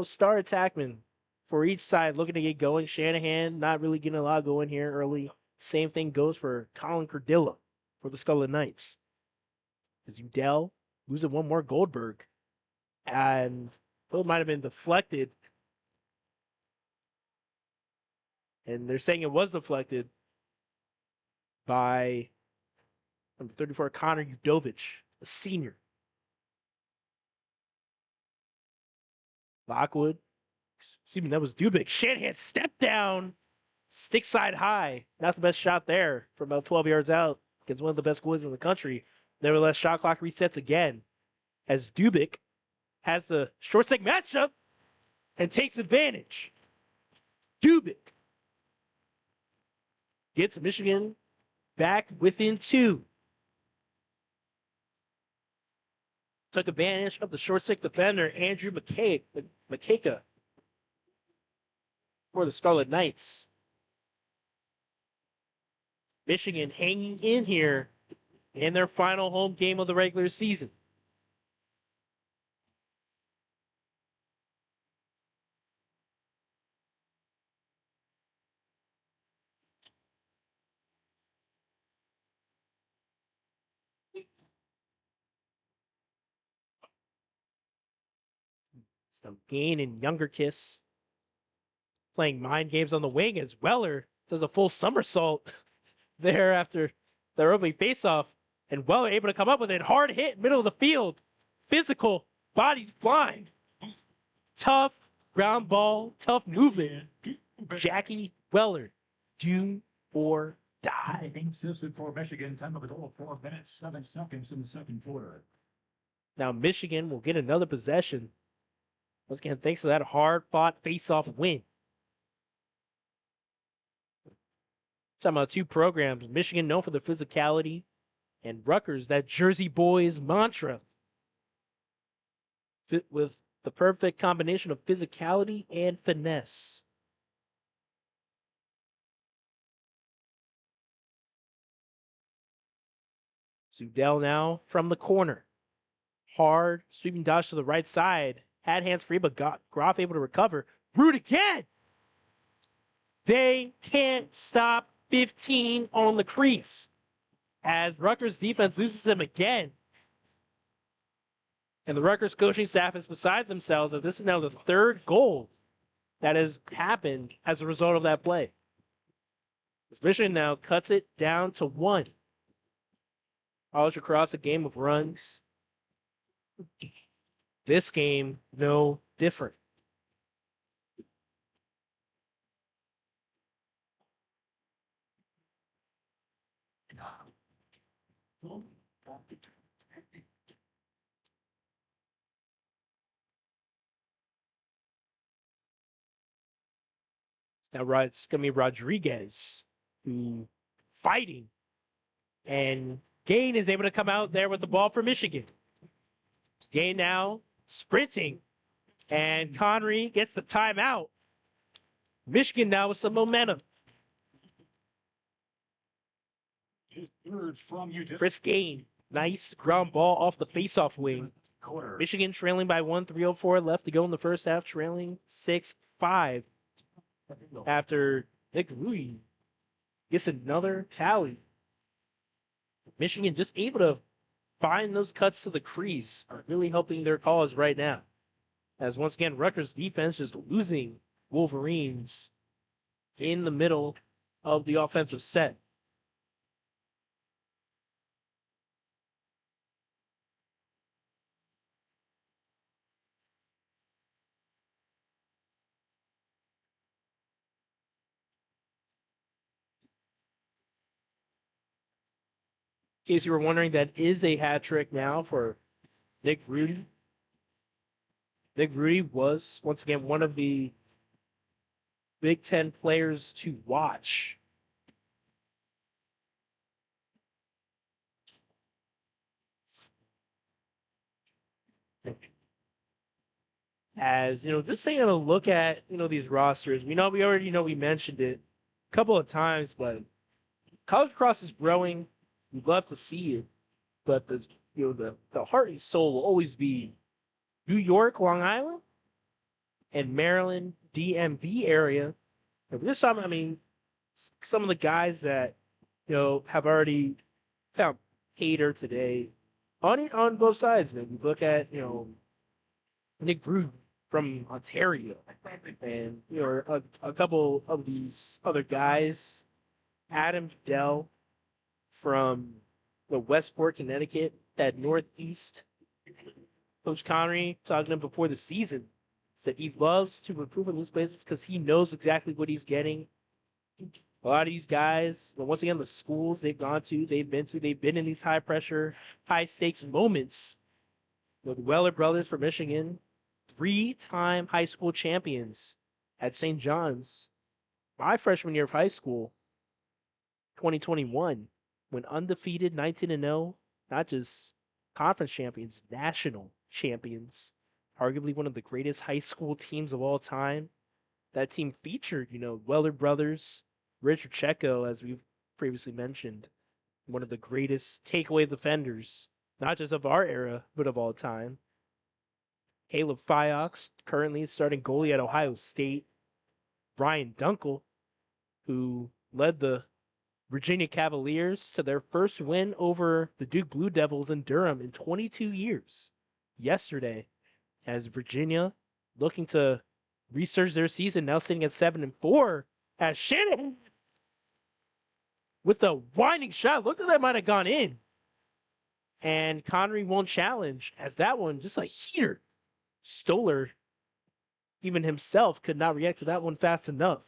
star attackmen for each side looking to get going. Shanahan not really getting a lot going here early. Same thing goes for Colin Cordilla for the Scarlet Knights. As Udell losing one more Goldberg. And it might have been deflected. And they're saying it was deflected by number 34, Connor Udovich, a senior. Lockwood. Excuse me, that was Dubik. Shanahan stepped down. Stick side high. Not the best shot there from about 12 yards out against one of the best goalies in the country. Nevertheless, shot clock resets again as Dubik has the short stick matchup and takes advantage. Dubik gets Michigan back within 2. Took advantage of the short stick defender, Andrew McCaika for the Scarlet Knights. Michigan hanging in here in their final home game of the regular season. Some Gain and Younger Kiss playing mind games on the wing as Weller does a full somersault there after the early faceoff. And Weller able to come up with it. Hard hit, middle of the field. Physical, bodies flying. Tough ground ball, tough movement. Jackie Weller, do or die. Insisted for Michigan, time of the goal, 4 minutes, 7 seconds in the second quarter. Now Michigan will get another possession. Once again, thanks to that hard-fought face-off win. Talking about 2 programs. Michigan known for their physicality, and Rutgers, that Jersey boys mantra. With the perfect combination of physicality and finesse. Sudell now from the corner. Hard, sweeping dodge to the right side. Had hands free, but Groff able to recover. Root again! They can't stop 15 on the crease. As Rutgers defense loses him again. And the Rutgers coaching staff is beside themselves as this is now the 3rd goal that has happened as a result of that play. Michigan now cuts it down to 1. College across a game of runs. This game, no different. Now it's going to be Rodriguez who fighting. And Gain is able to come out there with the ball for Michigan. Gain now sprinting. And Connery gets the timeout. Michigan now with some momentum. Chris Gain, nice ground ball off the faceoff wing. Michigan trailing by 1, 3:04 left to go in the first half, trailing 6-5 after Nick Rudy gets another tally. Michigan just able to find those cuts to the crease are really helping their cause right now. As once again, Rutgers defense just losing Wolverines in the middle of the offensive set. In case you were wondering, that is a hat trick now for Nick Rudy. Nick Rudy was, once again, one of the Big Ten players to watch. As, just taking a look at, these rosters. We already know we mentioned it a couple of times, but college lacrosse is growing. We'd love to see it. But the heart and soul will always be New York, Long Island, and Maryland, DMV area. And this time, some of the guys that, have already found hater today on both sides, man. We look at, Nick Brew from Ontario and, a couple of these other guys, Adam Dell from the Westport, Connecticut, that Northeast. Coach Connery, talking to him before the season, said he loves to recruit from these places because he knows exactly what he's getting. A lot of these guys, but once again, the schools they've gone to, they've been in these high pressure, high stakes moments. The Weller brothers from Michigan, three-time high school champions at St. John's. My freshman year of high school, 2021, went undefeated, 19-0, not just conference champions, national champions. Arguably one of the greatest high school teams of all time. That team featured, Weller brothers, Richard Checo, as we've previously mentioned, one of the greatest takeaway defenders, not just of our era, but of all time. Caleb Fiox, currently starting goalie at Ohio State. Brian Dunkel, who led the Virginia Cavaliers to their first win over the Duke Blue Devils in Durham in 22 years yesterday, as Virginia looking to resurge their season, now sitting at 7-4, as Shanahan with the winding shot looked like that might have gone in. And Connery won't challenge, as that one just a heater. Stoller, even himself, could not react to that one fast enough.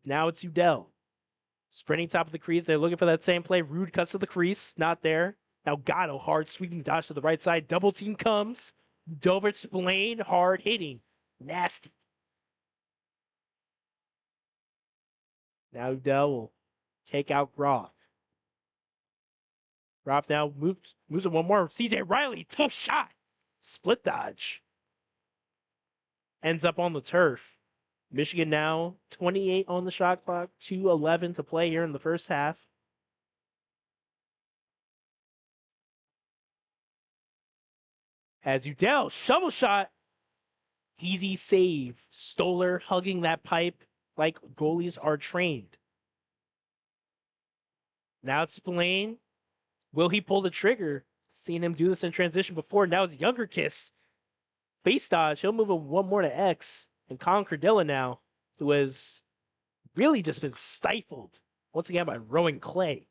Now it's Udell. Sprinting top of the crease. They're looking for that same play. Rude cuts to the crease. Not there. Now Gatto, hard sweeping dodge to the right side. Double team comes. Dover Splain, hard hitting. Nasty. Now Udell will take out Groff. Groff now moves it one more. CJ Riley, tough shot. Split dodge. Ends up on the turf. Michigan now 28 on the shot clock, 2:11 to play here in the first half. As Udell, shovel shot, easy save. Stoller hugging that pipe like goalies are trained. Now it's Spillane. Will he pull the trigger? Seen him do this in transition before. Now it's Younger Kiss. Face dodge. He'll move one more to X. And Colin Cardilla now, who has really just been stifled once again by Rowan Clay.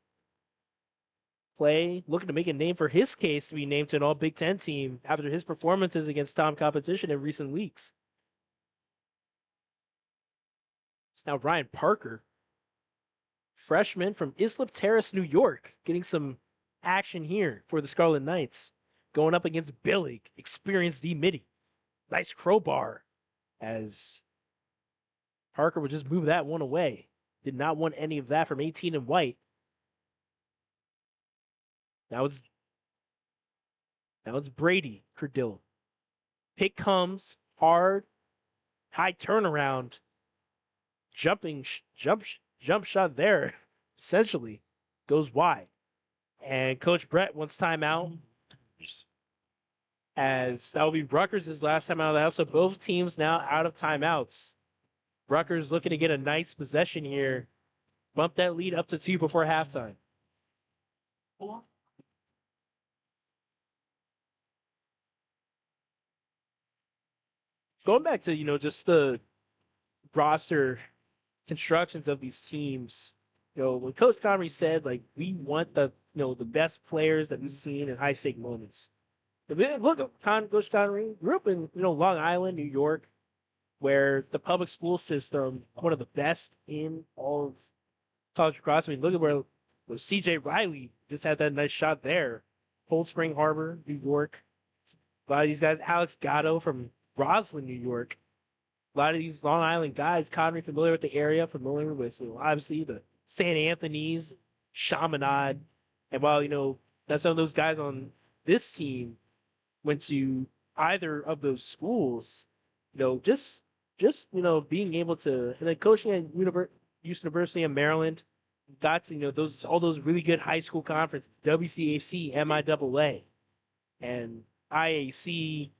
Clay looking to make a name for his case to be named to an all Big Ten team after his performances against top competition in recent weeks. It's now Ryan Parker, freshman from Islip Terrace, New York, getting some action here for the Scarlet Knights, going up against Billig, experienced D Mitty. Nice crowbar, as Parker would just move that one away. Did not want any of that from 18 and white. Now it's Brady Cardilla. Pick comes hard, high turnaround, jump shot there. Essentially goes wide. And Coach Brett wants timeout, as that will be Rutgers' last time out of the house. So both teams now out of timeouts. Rutgers looking to get a nice possession here. Bump that lead up to 2 before halftime. Going back to, just the roster constructions of these teams, when Coach Connery said, like, we want the best players that we've seen in high stake moments. Look at Coach Connery, grew up in, Long Island, New York, where the public school system, one of the best in all of college lacrosse. I mean, look at where CJ Riley just had that nice shot there. Cold Spring Harbor, New York. A lot of these guys, Alex Gatto from Roslyn, New York. A lot of these Long Island guys, Connery familiar with the area, familiar with, obviously the St. Anthony's, Chaminade. And while, that some of those guys on this team went to either of those schools, just being able to, and then coaching at University of Maryland, got to, all those really good high school conferences, WCAC, MIAA, and IAC.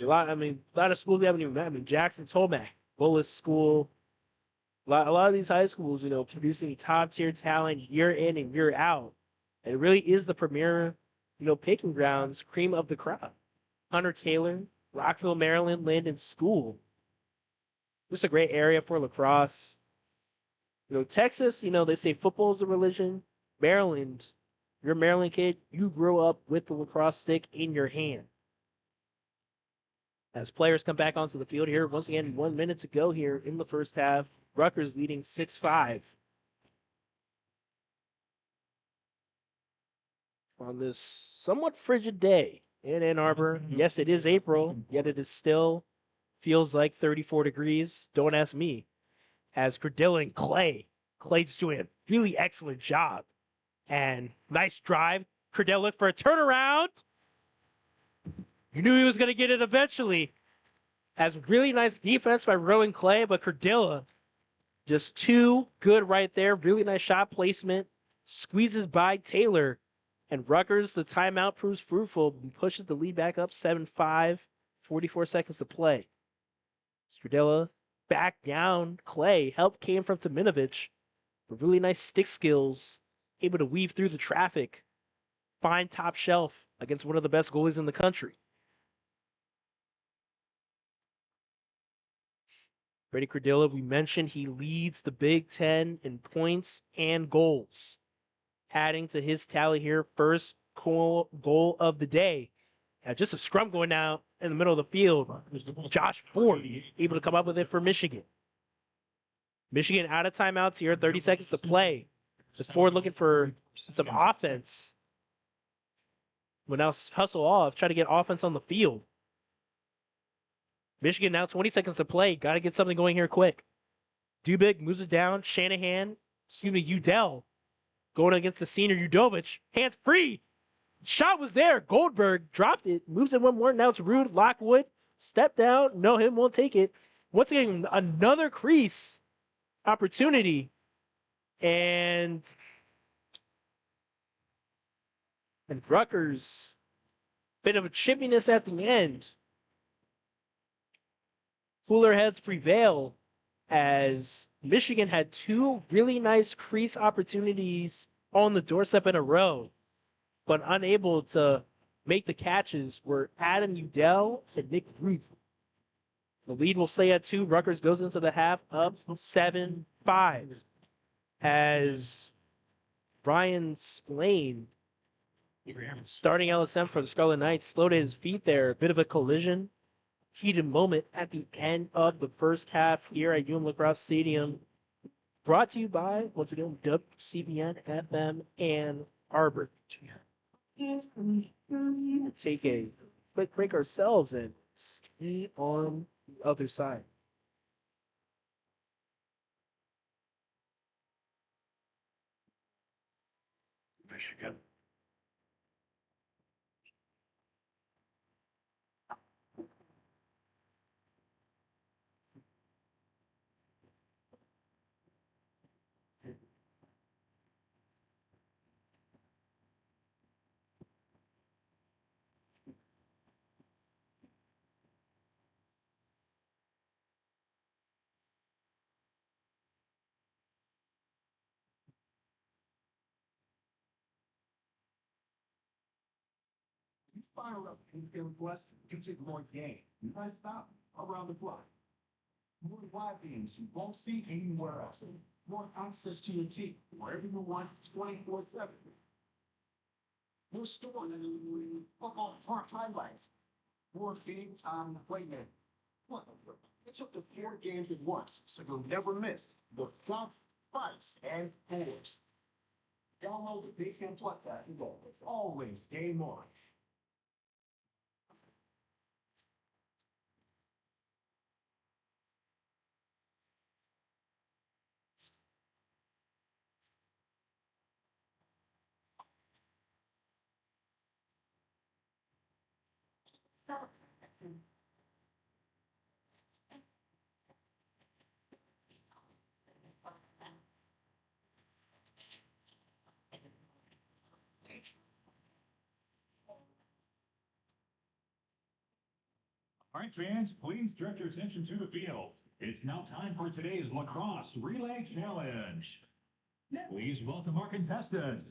A lot of schools we haven't even met. I mean, Jackson Tomac, Bullis School. A lot of these high schools, producing top tier talent year in and year out. And it really is the premier, picking grounds, cream of the crop. Hunter Taylor, Rockville, Maryland, Linden School. Just a great area for lacrosse. Texas, they say football is a religion. Maryland, you're a Maryland kid, you grow up with the lacrosse stick in your hand. As players come back onto the field here, once again, 1 minute to go here in the first half. Rutgers leading 6-5. on this somewhat frigid day in Ann Arbor. Yes, it is April, yet it is still feels like 34 degrees. Don't ask me. As Credilla and Clay just doing a really excellent job. And nice drive. Credilla for a turnaround. You knew he was going to get it eventually. As really nice defense by Rowan Clay, but Credilla just too good right there. Really nice shot placement. Squeezes by Taylor. And Rutgers, the timeout proves fruitful and pushes the lead back up 7-5. 44 seconds to play. Stradella back down. Clay. Help came from Tominovich. But really nice stick skills. Able to weave through the traffic. Find top shelf against one of the best goalies in the country. Brady Credilla, we mentioned he leads the Big Ten in points and goals. Adding to his tally here, first goal of the day. Just a scrum going down in the middle of the field. Josh Ford able to come up with it for Michigan. Michigan out of timeouts here, 30 seconds to play. Just Ford looking for some offense. Will now hustle off, try to get offense on the field. Michigan now 20 seconds to play. Got to get something going here quick. Dubik moves it down. Udell going against the senior Udovich. Hands free. Shot was there. Goldberg dropped it. Moves it one more. Now it's Rude. Lockwood. Step down. No, him won't take it. Once again, another crease opportunity. And Rutgers, bit of a chippiness at the end. Cooler heads prevail as Michigan had two really nice crease opportunities on the doorstep in a row, but unable to make the catches were Adam Udell and Nick Ruth. The lead will stay at 2. Rutgers goes into the half up 7-5 as Brian Splain, starting LSM for the Scarlet Knights, slowed at his feet there. A bit of a collision. Heated moment at the end of the first half here at Lacrosse Stadium. Brought to you by, once again, WCBN FM Ann Arbor. Take a quick break ourselves and see on the other side. Michigan. You fire up and request, you get more game. You guys stop around the clock. More live games you won't see anywhere else. More access to your team wherever you want, 24/7. More stories, football park highlights, more big time playmen. Look, they took the 4 games at once, so you'll never miss the shots, fights, and scores. Download the Big Ten Plus app and go. It's always game on. All right, fans, please direct your attention to the field. It's now time for today's Lacrosse Relay Challenge. Please welcome our contestants.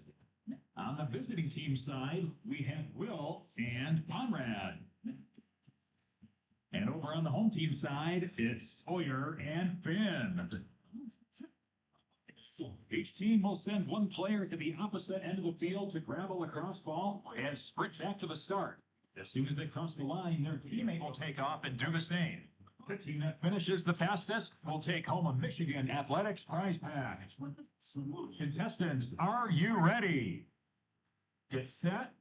On the visiting team side, we have Will and Conrad. And over on the home team side, it's Sawyer and Finn. Each team will send one player to the opposite end of the field to grab a lacrosse ball and sprint back to the start. As soon as they cross the line, their teammate will take off and do the same. The team that finishes the fastest will take home a Michigan Athletics prize pack. Contestants, are you ready? Get set.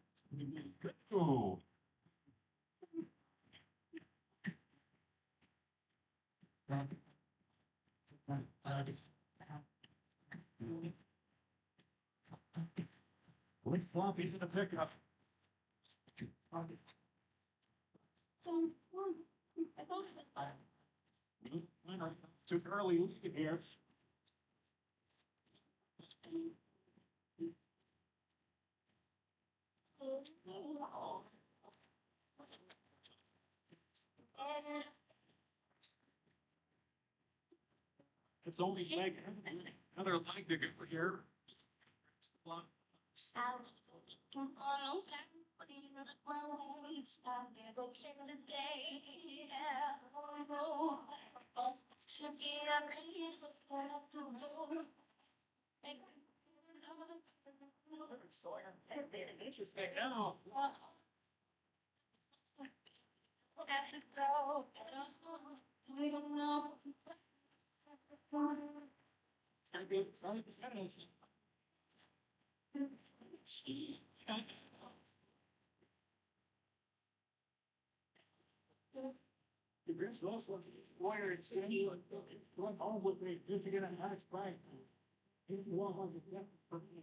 Go. Let's flop into the pickup. Too early here. It's only leg, another leg to go here. Interesting now. The Grizz also where it's going home with me just to get a nice bite. He's 100 for me.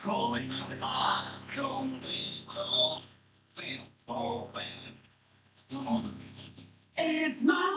Calling it's not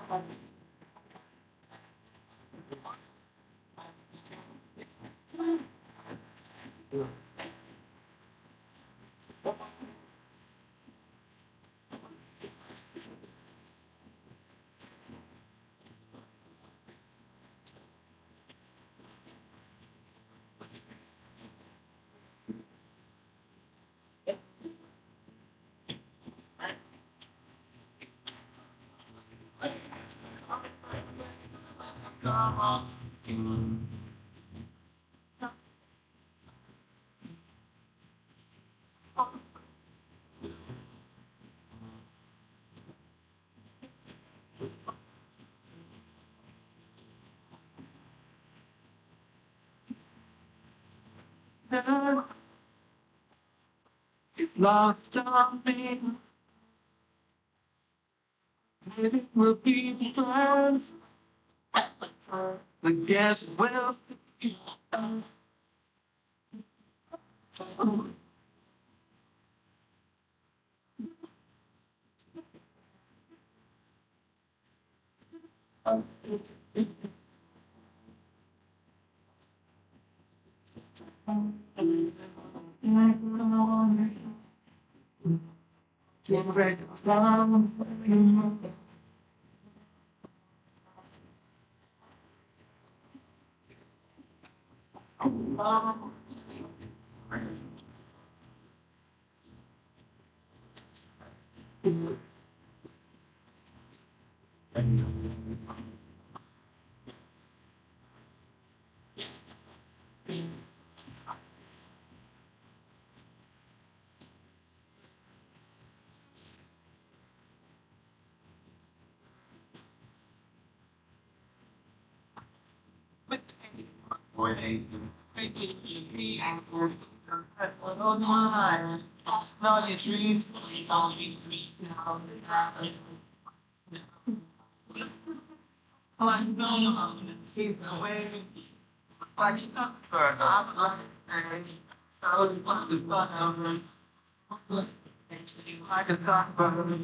all. If lost on me, maybe we'll be friends. But guess we'll see. Get ready to start. All your dreams, all you dream now. I'm gonna keep away. But it's not for I'm like, I don't want to thought of it. It's like a thought about it.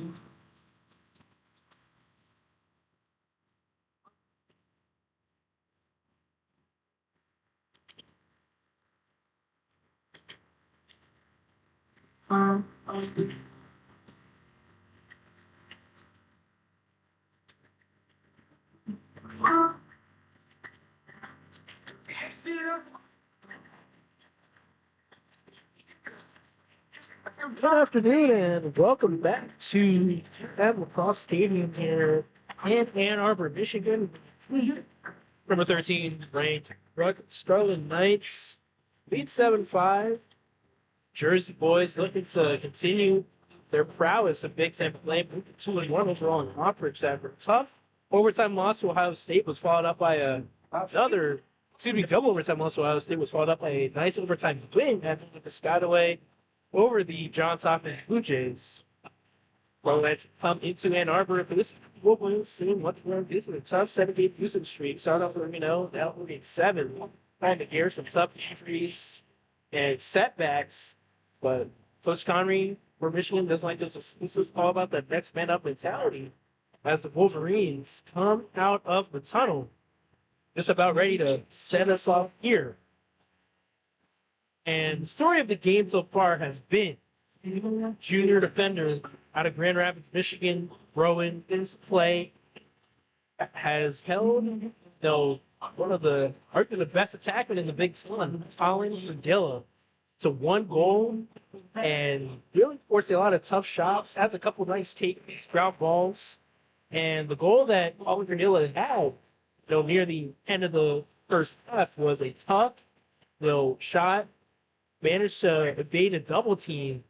Good afternoon and welcome back to Lacrosse Stadium here in Ann Arbor, Michigan. Number 13 ranked Rutgers Scarlet Knights lead 7-5. Jersey boys looking to continue their prowess in Big Ten play, moving 2-1 overall in conference after a tough overtime loss to Ohio State was followed up by double overtime loss to Ohio State was followed up by a nice overtime win at the Piscataway over the Johns Hopkins Blue Jays. Well, let's come into Ann Arbor for this Wolverines team. What's going to do? A tough 7-game losing streak. Start off with, now moving 7. Trying to gear some tough injuries and setbacks. But Coach Connery for Michigan doesn't like this. This is all about the next man up mentality as the Wolverines come out of the tunnel. Just about ready to set us off here. And the story of the game so far has been junior defender out of Grand Rapids, Michigan, Rowan. This play has held, one of the arguably the best attackmen in the Big Ten, Colin Verdilla, to 1 goal and really forcing a lot of tough shots. Has a couple nice takes, ground balls, and the goal that Colin Verdilla had, near the end of the first half was a tough, shot. Managed to evade a double team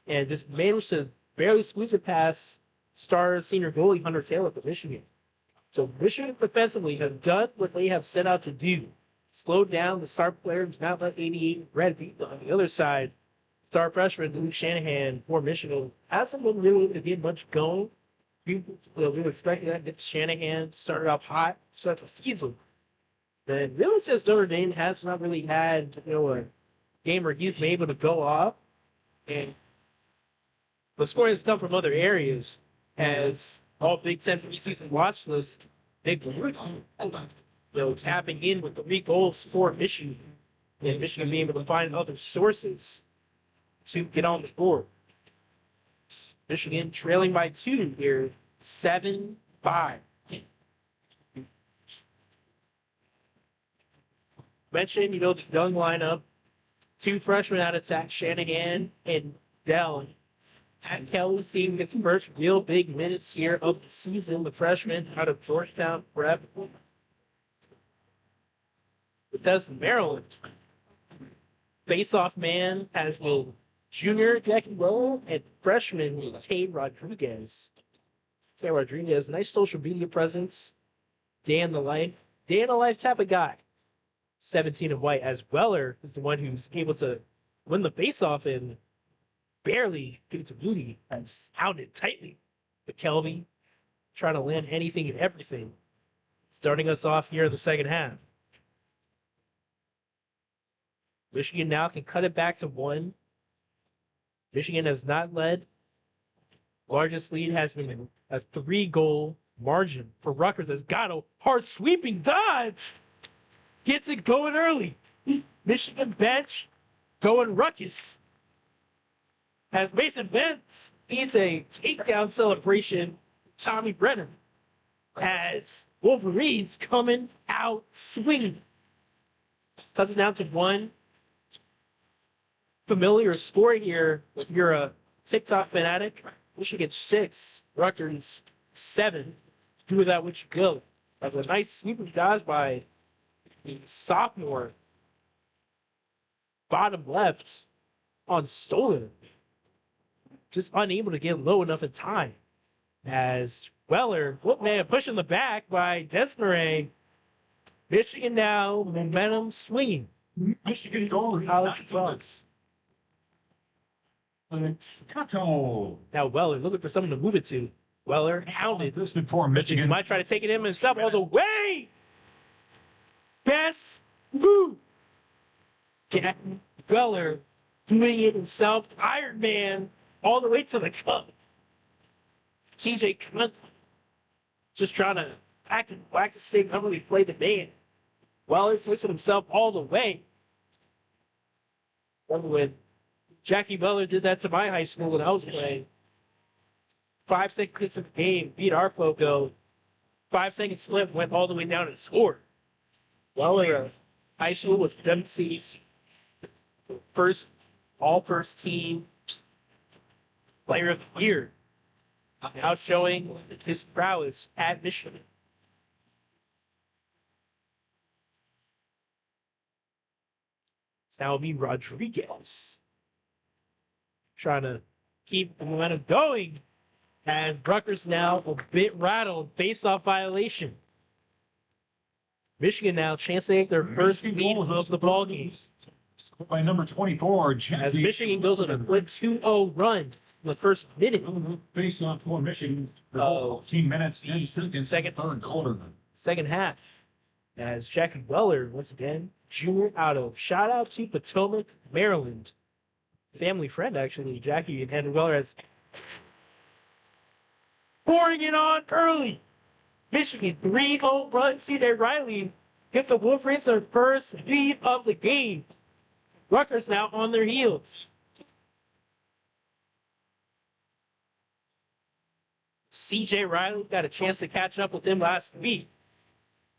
and just managed to barely squeeze it past star senior goalie Hunter Taylor for Michigan. So Michigan defensively have done what they have set out to do. Slowed down the star players, not let 88 Red beat them. On the other side, star freshman Luke Shanahan for Michigan hasn't been really able to get much going. We were expecting that Nick Shanahan started off hot, start the season. And really since Notre Dame has not really had, a game where he's been able to go off, and the scoring has come from other areas, as all Big Ten preseason watch list, Nick tapping in with 3 goals for Michigan, and Michigan being able to find other sources to get on the board. Michigan trailing by 2 here, 7-5. Mentioned, the young lineup. 2 freshmen out of attack, Shanahan and Dell. Pat Kelly seeing his first real big minutes here of the season. The freshman out of Georgetown Prep. Bethesda, Maryland. Face-off man has been junior Jackie Rowe and freshman Tate Rodriguez. Tate Rodriguez, nice social media presence. Day in the life type of guy. 17 and white, as Weller is the one who's able to win the face-off and barely get it to Moody. I've hounded tightly. But Kelvin trying to land anything and everything. Starting us off here in the second half. Michigan now can cut it back to 1. Michigan has not led. Largest lead has been a 3-goal margin for Rutgers. Has got a hard sweeping dodge. Gets it going early. Michigan bench going ruckus. As Mason Vance needs a takedown celebration, Tommy Brenner. As Wolverines coming out swinging. Touchdown to 1. Familiar score here if you're a TikTok fanatic. Michigan 6, Rutgers 7. Do with that what you will. That was a nice sweeping dodge by the sophomore. Bottom left on Stolen. Just unable to get low enough in time. As Weller, pushing the back by Desmarais. Michigan now, momentum swinging. Michigan goal. College France. Kato. Now Weller looking for someone to move it to. Weller hounded. This before Michigan. Might try to take it in himself all the way. Best move. Jack Weller doing it himself. Iron Man all the way to the cup. TJ Cunt just trying to whack the stick, not really play the man. Weller takes it himself all the way. When Jackie Weller did that to my high school when I was playing. 5 seconds of the game, beat our Foco. 5-second slip, went all the way down and scored. Weller, high school was WC's first team player of the year. Now showing his prowess at Michigan. Now it'll be Rodriguez. Trying to keep the momentum going. And Rutgers now a bit rattled. Face-off violation. Michigan now chance to take their first lead of the ball game. By number 24, Jackie. As Michigan goes on a quick 2-0 run in the first minute. Face off for Michigan. 15 minutes, 10 seconds. Third quarter. Second half. As Jackie Weller, once again, junior out of shout out to Potomac, Maryland. Family friend, actually. Jackie and Andrew Weller has pouring it on early. Michigan 3-0 run. CJ Riley gives the Wolverines their first lead of the game. Rutgers now on their heels. CJ Riley got a chance to catch up with him last week.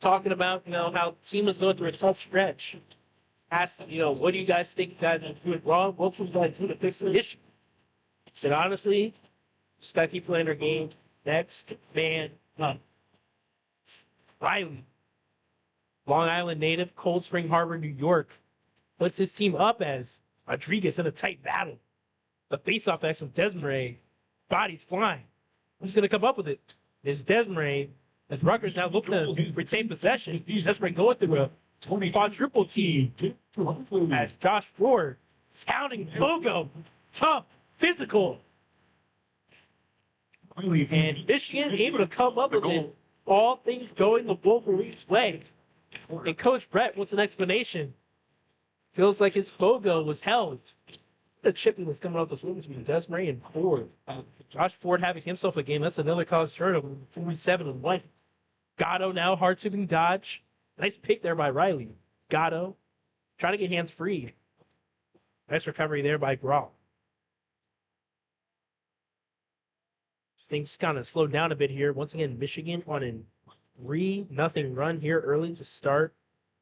Talking about, how the team was going through a tough stretch. Asked, what do you guys think you guys are doing wrong? What can you guys do to fix the issue? He said, honestly, just got to keep playing our game. Next man up. Riley, Long Island native, Cold Spring Harbor, New York, puts his team up as Rodriguez in a tight battle. The face-off action with Desmarais, bodies flying. Who's going to come up with it? It's Desmarais. As Rutgers now looking to retain possession, Desmarais going through a quadruple team. As Josh Ford is counting logo, tough, physical. And Michigan able to come up with it. All things going the Wolverines' way. And Coach Brett wants an explanation. Feels like his Fogo was held. The chipping was coming off the floor between Desmarais and Ford. Josh Ford having himself a game. That's another college turnover. 47 and 1. Gatto now hard tubing dodge. Nice pick there by Riley. Gatto trying to get hands free. Nice recovery there by Graw. Things kind of slowed down a bit here. Once again, Michigan on a 3-0 run here early to start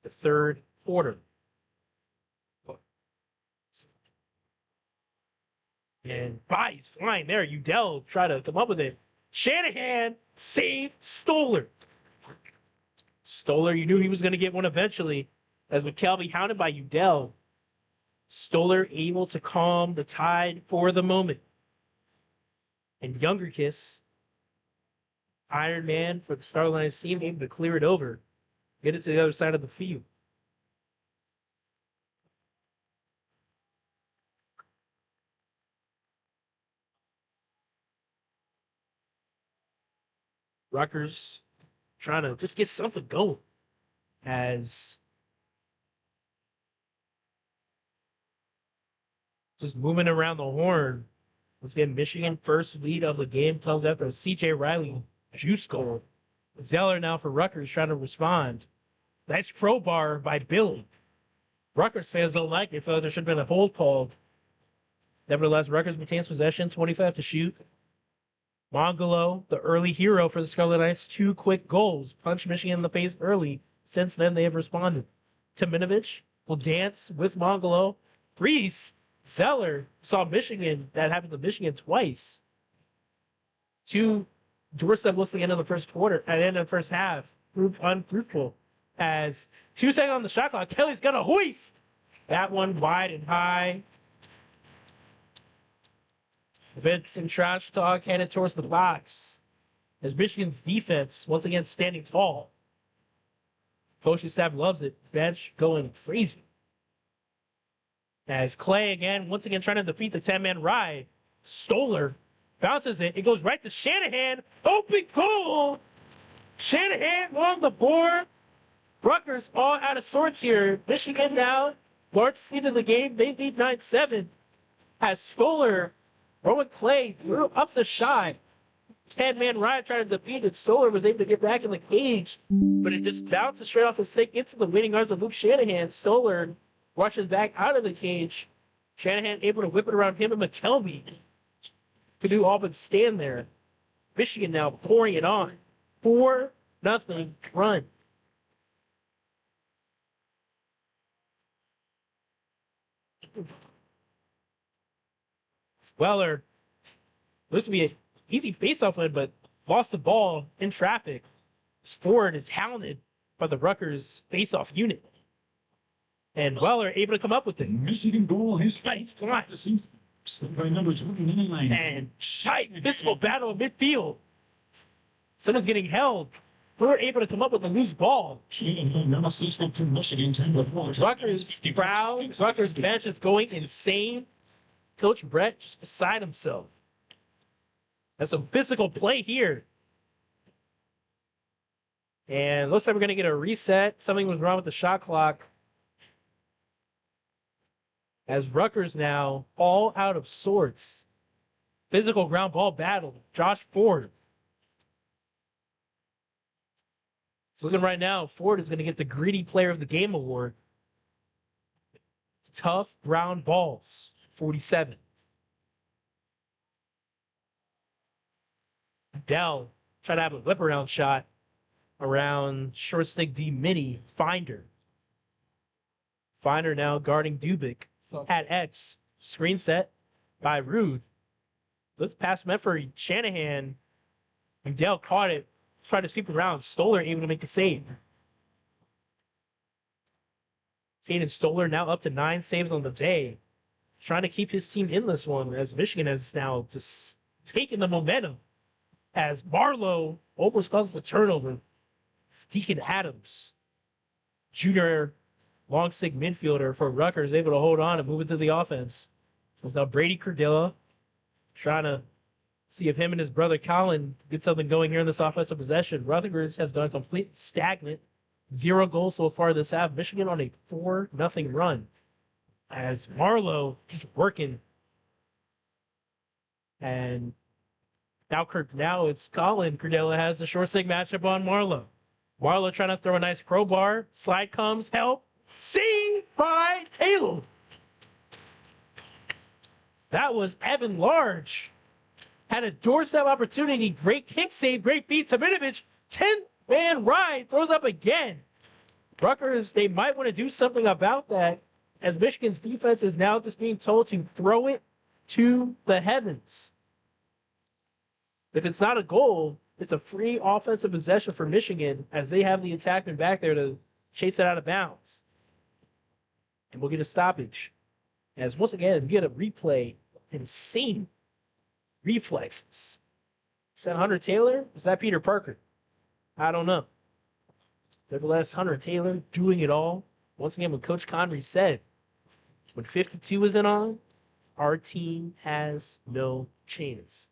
the third quarter. And bodies flying there. Udell try to come up with it. Shanahan save Stoller. Stoller, you knew he was going to get one eventually. As McKelvey hounded by Udell, Stoller able to calm the tide for the moment. And Younger Kiss, Iron Man for the Scarlet Knights team, able to clear it over, get it to the other side of the field. Rutgers trying to just get something going as just moving around the horn. Let's get Michigan first lead of the game comes after a C.J. Riley juice goal. Zeller now for Rutgers trying to respond. Nice crowbar by Billy. Rutgers fans don't like it. Feel like there should have been a hold called. Nevertheless, Rutgers maintains possession, 25 to shoot. Mongolo, the early hero for the Scarlet Knights, 2 quick goals. Punch Michigan in the face early. Since then, they have responded. Timinovich will dance with Mongolo. Reese, Zeller saw Michigan. That happened to Michigan twice. 2 doorstep looks like the end of the first quarter, at the end of the first half. Proved unfruitful. As 2 seconds on the shot clock, Kelly's got a hoist. That one wide and high. Vince and trash talk headed towards the box. As Michigan's defense once again standing tall. Coaching staff loves it. Bench going crazy. As Clay again, once again trying to defeat the 10-man ride. Stoller bounces it. It goes right to Shanahan. Open goal. Shanahan on the board. Rutgers all out of sorts here. Michigan now, largest seed of the game. They lead 9-7. As Stoller, Rowan Clay threw up the shot. 10-man ride trying to defeat it. Stoller was able to get back in the cage, but it just bounces straight off his stick into the waiting arms of Luke Shanahan. Stoller rushes back out of the cage. Shanahan able to whip it around him and McKelvey to do all but stand there. Michigan now pouring it on. 4-0 run. Weller looks to be an easy face-off win, but lost the ball in traffic. Ford is hounded by the Rutgers face-off unit. And Weller able to come up with it. Michigan goal, his Nice fly. by number 29. And tight physical battle in midfield. Someone's getting held. Ford able to come up with a loose ball. Rutgers crowd, Rutgers bench is going insane. Coach Brett just beside himself. That's some physical play here. And looks like we're going to get a reset. Something was wrong with the shot clock. As Rutgers now all out of sorts. Physical ground ball battle. Josh Ford. It's looking right now, Ford is going to get the Gritty Player of the Game award. Tough ground balls. 47. Dell trying to have a whip around shot around short stick D mini Finder. Finder now guarding Dubik at X. Screen set by Rude. Let's pass meant for Shanahan. McDell caught it. Tried to sweep around. Stoller able to make the save. Caden Stoller now up to 9 saves on the day. Trying to keep his team in this one as Michigan has now just taken the momentum. As Marlowe almost causes the turnover. Deacon Adams, junior long stick midfielder for Rutgers, able to hold on and move into the offense. It's now Brady Cordilla trying to see if him and his brother Colin get something going here in this offensive possession. Rutgers has gone complete stagnant. 0 goals so far this half. Michigan on a 4-0 run. As Marlowe just working. And now it's Colin. Cordilla has the short stick matchup on Marlowe. Marlowe trying to throw a nice crowbar. Slide comes. Help. See by Taylor. That was Evan Large. Had a doorstep opportunity. Great kick save. Great beat. Timinovich. 10-man ride. Throws up again. Rutgers, they might want to do something about that, as Michigan's defense is now just being told to throw it to the heavens. If it's not a goal, it's a free offensive possession for Michigan, as they have the attackman back there to chase it out of bounds. And we'll get a stoppage. As once again, we get a replay. Insane reflexes. Is that Hunter Taylor? Is that Peter Parker? I don't know. Nevertheless, Hunter Taylor doing it all. Once again, what Coach Connery said, when 52 isn't on, our team has no chance.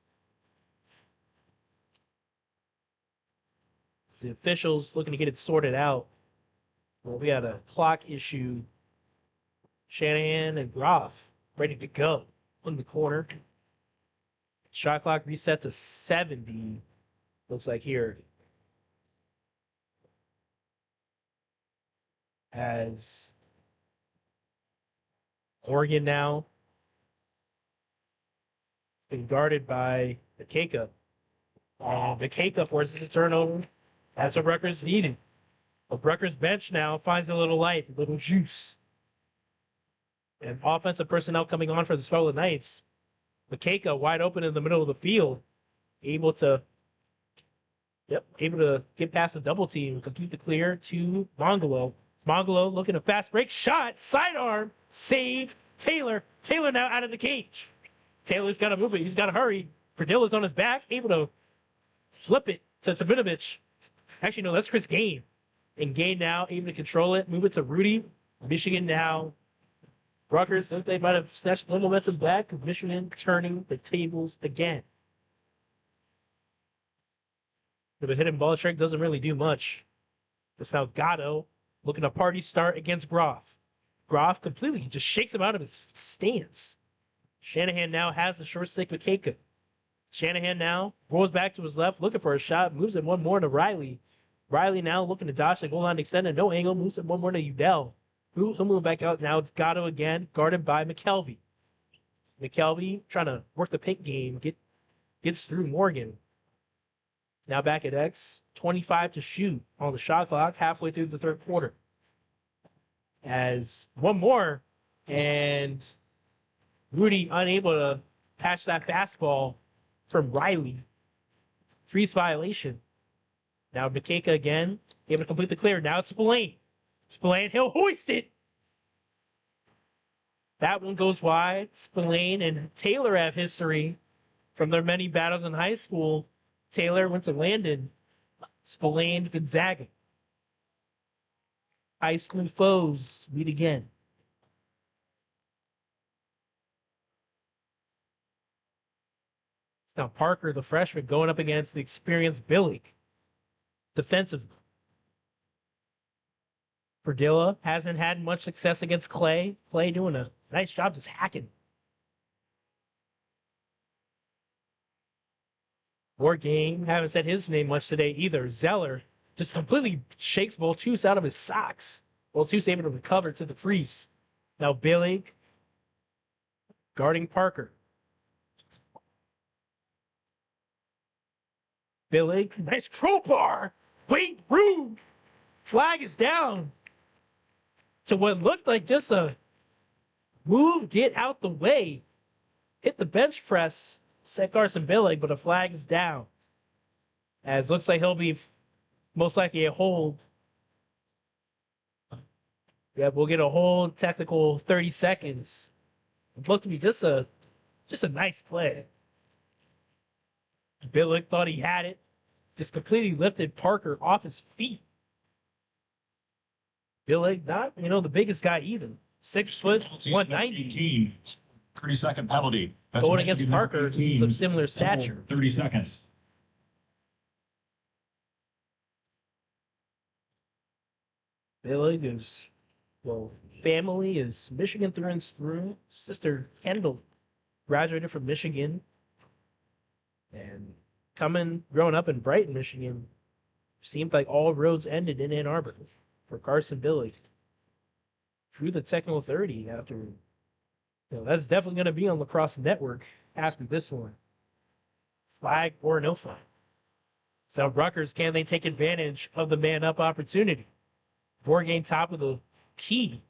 The officials looking to get it sorted out. Well, we had a clock issue. Shanahan and Groff ready to go in the corner. Shot clock reset to 70. Looks like here. As Oregon now been guarded by Akeka. And Akeka forces a turnover. That's what Rutgers needed. But Rutgers bench now finds a little life, a little juice. And offensive personnel coming on for the Scarlet Knights. Akeka wide open in the middle of the field. Able to get past the double team, complete the clear to Mongolo. Mongolo looking a fast break shot, sidearm, save, Taylor. Taylor now out of the cage. Taylor's got to move it. He's got to hurry. Perdilla's on his back, able to flip it to Tabinovich. Actually, no, that's Chris Gain. And Gain now able to control it, move it to Rudy. Michigan now. Rutgers, they might have snatched a little momentum back. Michigan turning the tables again. But the hidden ball trick doesn't really do much. It's now Gatto looking to party start against Groff. Groff completely just shakes him out of his stance. Shanahan now has the short stick with Keika. Shanahan now rolls back to his left, looking for a shot, moves it one more to Riley. Riley now looking to dodge the goal line extended, no angle, moves it one more to Udell. He'll move back out. Now it's Gatto again, guarded by McKelvey. McKelvey trying to work the pick game, gets through Morgan. Now back at X, 25 to shoot on the shot clock, halfway through the third quarter. As one more, and Rudy unable to patch that fastball from Riley. Freeze violation. Now Nikeka again, able to complete the clear. Now it's Spillane. Spillane, he'll hoist it. That one goes wide. Spillane and Taylor have history from their many battles in high school. Taylor went to Landon. Spillane, Gonzaga. High school foes meet again. It's now Parker, the freshman, going up against the experienced Billig. Defensive. Verdilla hasn't had much success against Clay. Clay doing a nice job just hacking. Game, haven't said his name much today either. Zeller just completely shakes Voltus out of his socks. Voltus able to recover to the freeze. Now Billig guarding Parker. Billig, nice crowbar. Wait, rude. Flag is down to what looked like just a move, get out the way. Hit the bench press, set Carson Billig, but a flag is down. As looks like he'll be most likely a hold. Yeah, we'll get a hold, technical 30 seconds. It's supposed to be just a nice play. Billig thought he had it. Just completely lifted Parker off his feet. Billig, not, the biggest guy either. 6 foot, 190. 30-second penalty. That's going against Parker, some similar stature. 30 seconds. Billig is, family is Michigan through and through. Sister Kendall graduated from Michigan. And growing up in Brighton, Michigan, seemed like all roads ended in Ann Arbor for Carson Billig. Through the technical 30 after, that's definitely going to be on Lacrosse Network after this one. Flag or no flag. So Rutgers, can they take advantage of the man-up opportunity? Bourgain top of the key.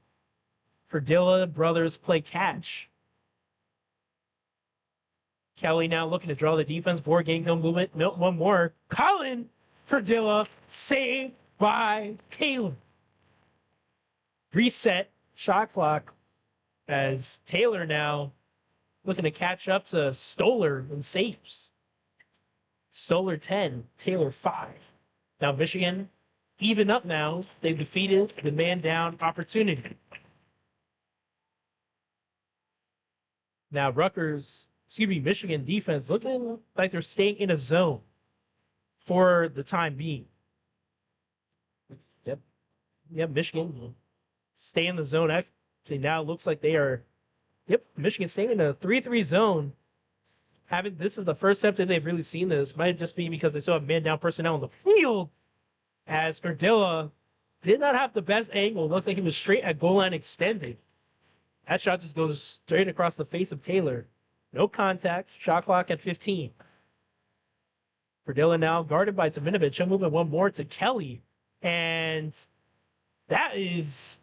Verdilla brothers play catch. Kelly now looking to draw the defense. Bourgain can move it. No, one more. Colin Verdilla saved by Taylor. Reset shot clock as Taylor now looking to catch up to Stoller in saves. Stoller 10, Taylor 5. Now Michigan even up now. They've defeated the man down opportunity. Now Michigan defense looking like they're staying in a zone for the time being. Yep, Michigan stay in the zone. Actually, now it looks like they are, Michigan staying in a 3-3 zone. This is the first time that they've really seen this. Might just be because they still have man down personnel on the field, as Erdilla did not have the best angle. Looked like he was straight at goal line extended. That shot just goes straight across the face of Taylor. No contact. Shot clock at 15. Erdilla now guarded by Tominovic. He'll move it one more to Kelly. And that is,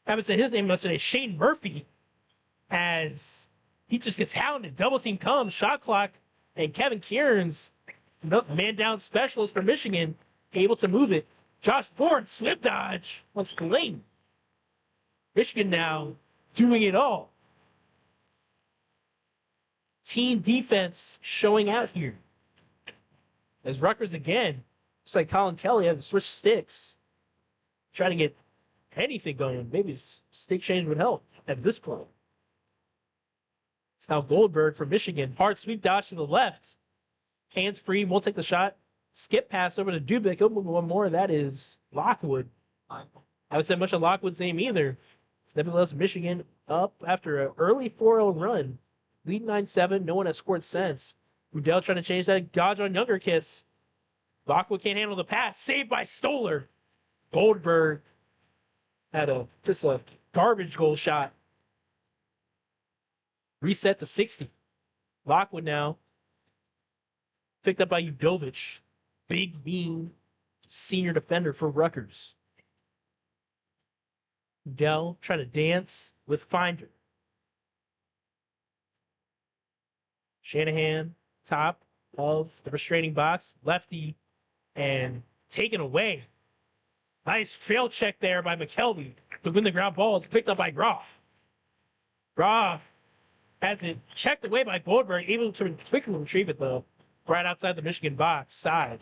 I would say his name yesterday, Shane Murphy, as he just gets hounded. Double team comes, shot clock, and Kevin Kieran's man down specialist for Michigan, able to move it. Josh Ford, slip dodge, once Lane. Michigan now doing it all. Team defense showing out here. As Rutgers again, just like Colin Kelly, has to switch sticks. Trying to get anything going. Maybe stick change would help at this point. It's now Goldberg for Michigan. Hard sweep dodge to the left. Hands free, won't take the shot. Skip pass over to Dubik. He'll move one more. That is Lockwood. I would say much of Lockwood's name either. Nevertheless, Michigan up after an early 4-0 run. Lead 9-7. No one has scored since. Rudell trying to change that. Dodge on Younger Kiss. Lockwood can't handle the pass. Saved by Stoller. Goldberg had just a garbage goal shot. Reset to 60. Lockwood now. Picked up by Udovic. Big, mean senior defender for Rutgers. Udell trying to dance with Finder. Shanahan, top of the restraining box. Lefty, and taken away. Nice trail check there by McKelvey to win the ground ball. It's picked up by Groff. Groff has it checked away by Goldberg, able to quickly retrieve it, though, right outside the Michigan box side.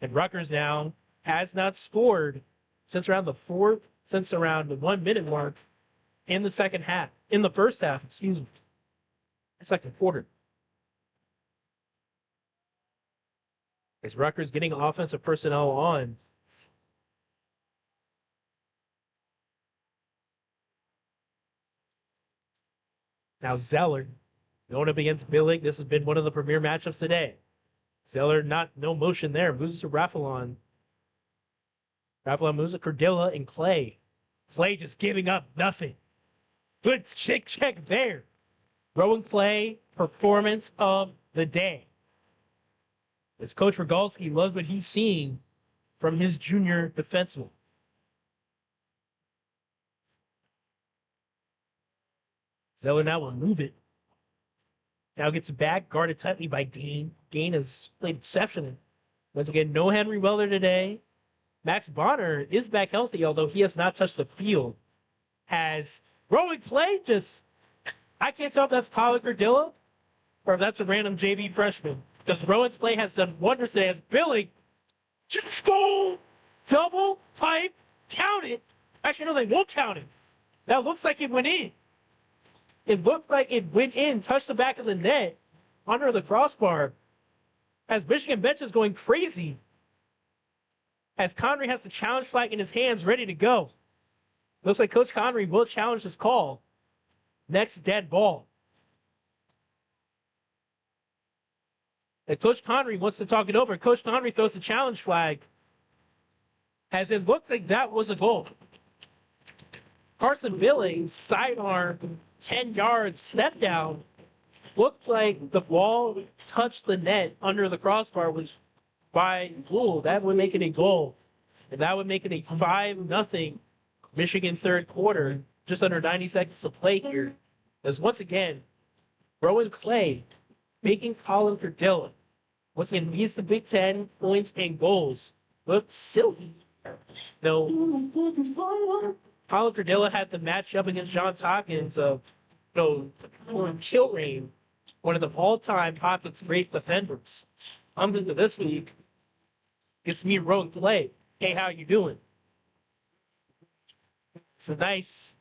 And Rutgers now has not scored since around the 1 minute mark in the first half, second quarter. As Rutgers getting offensive personnel on. Now Zeller going up against Billig. This has been one of the premier matchups today. Zeller, no motion there. Moves to Rafalon. Rafalon moves to Cordilla and Clay. Clay just giving up nothing. Good check there. Rowan Clay, performance of the day. As Coach Rogalski loves what he's seeing from his junior defenseman. Zeller now will move it. Now gets it back, guarded tightly by Gain. Gain has played exceptionally. Once again, no Henry Weller today. Max Bonner is back healthy, although he has not touched the field. Has Rowan Clay I can't tell if that's Colin Cordilla or if that's a random JV freshman. Because Rowan Clay has done wonders today as Billy just goal, double, pipe, count it. Actually, no, they won't count it. That looks like it went in. It looked like it went in, touched the back of the net, under the crossbar. As Michigan bench is going crazy. As Connery has the challenge flag in his hands, ready to go. Looks like Coach Connery will challenge this call. Next dead ball. And Coach Connery wants to talk it over. Coach Connery throws the challenge flag. As it looked like that was a goal. Carson Billings, sidearm, 10 yards, step down. Looked like the ball touched the net under the crossbar, which by rule, that would make it a goal. And that would make it a 5-0 Michigan third quarter, just under 90 seconds to play here. As once again, Rowan Clay making Colin Cordilla. Once again, leads the Big Ten points and goals. Looks silly. No. Colin Cardilla had the matchup against Johns Hopkins of, Kilrain, one of the all-time Hopkins great defenders. Comes into this league, gets me road play. Hey, how you doing? It's a nice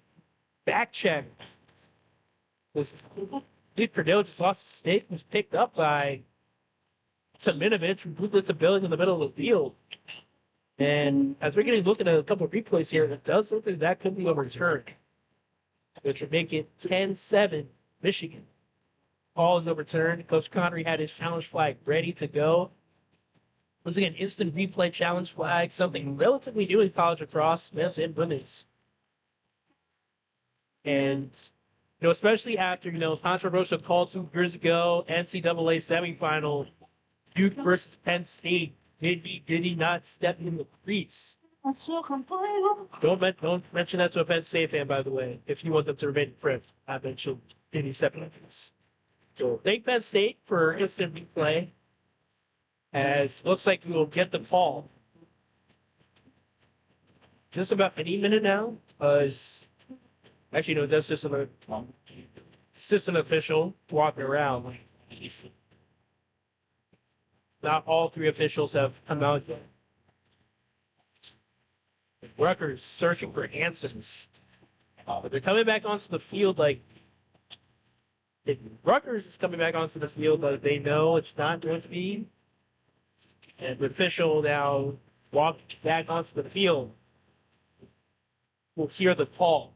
back check. This dude Cardilla just lost his stick, was picked up by Taminovich, who moved its ability in the middle of the field. And as we're getting a look at a couple of replays here, it does look like that could be overturned, which would make it 10-7 Michigan. Ball is overturned. Coach Connery had his challenge flag ready to go. Once again, instant replay challenge flag, something relatively new in college lacrosse, men's and women's. And, especially after, controversial call 2 years ago, NCAA semifinal, Duke versus Penn State. Did he not step in the crease? Don't mention that to a Penn State fan, by the way, if you want them to remain friends. I mentioned did he step in the crease. So thank Penn State for instant replay, as looks like we will get the call just about any minute now. Actually, no, that's just an assistant official walking around. Not all 3 officials have come out yet. Rutgers searching for answers. They're coming back onto the field like Rutgers is coming back onto the field like they know it's not going to be. And the official now walked back onto the field. We'll hear the call.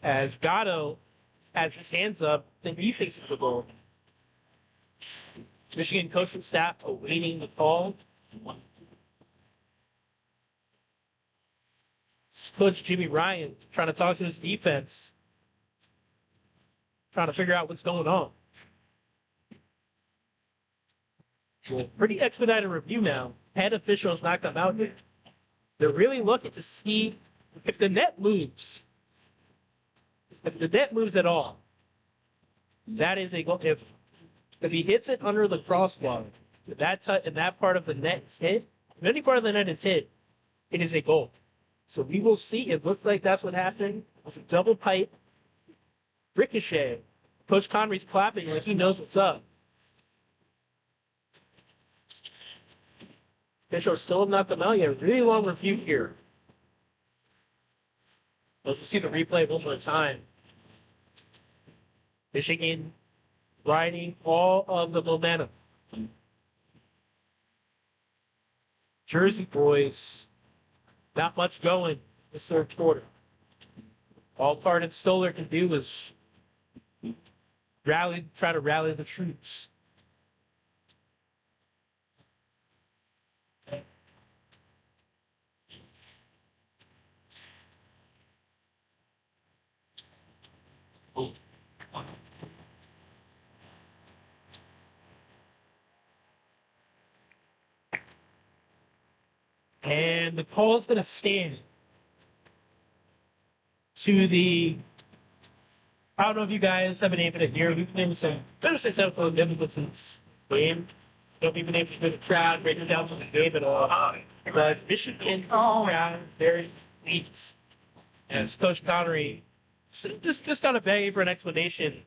As Gatto has his hands up, then he thinks it's a goal. Michigan coaching staff awaiting the call. Coach Jimmy Ryan trying to talk to his defense, trying to figure out what's going on. So pretty expedited review now. Head officials not come out yet. They're really looking to see if the net moves. If the net moves at all, that is a goal. If he hits it under the crossbar, and that part of the net is hit, if any part of the net is hit, it is a goal. So we will see. It looks like that's what happened. It's a double pipe ricochet. Coach Connery's clapping like he knows what's up. Officials still have not come out yet. Really long review here. Let's see the replay one more time. Michigan riding all of the momentum. Jersey boys, not much going this third quarter. All Cardin Stoller can do is try to rally the troops. And the call is going to stand to the. I don't know if you guys have been able to hear. We've been able to say something difficult since game. Don't even able to hear the crowd breaks down to the game at all. But Michigan crowd very pleased. As Coach Connery just kind of begging for an explanation.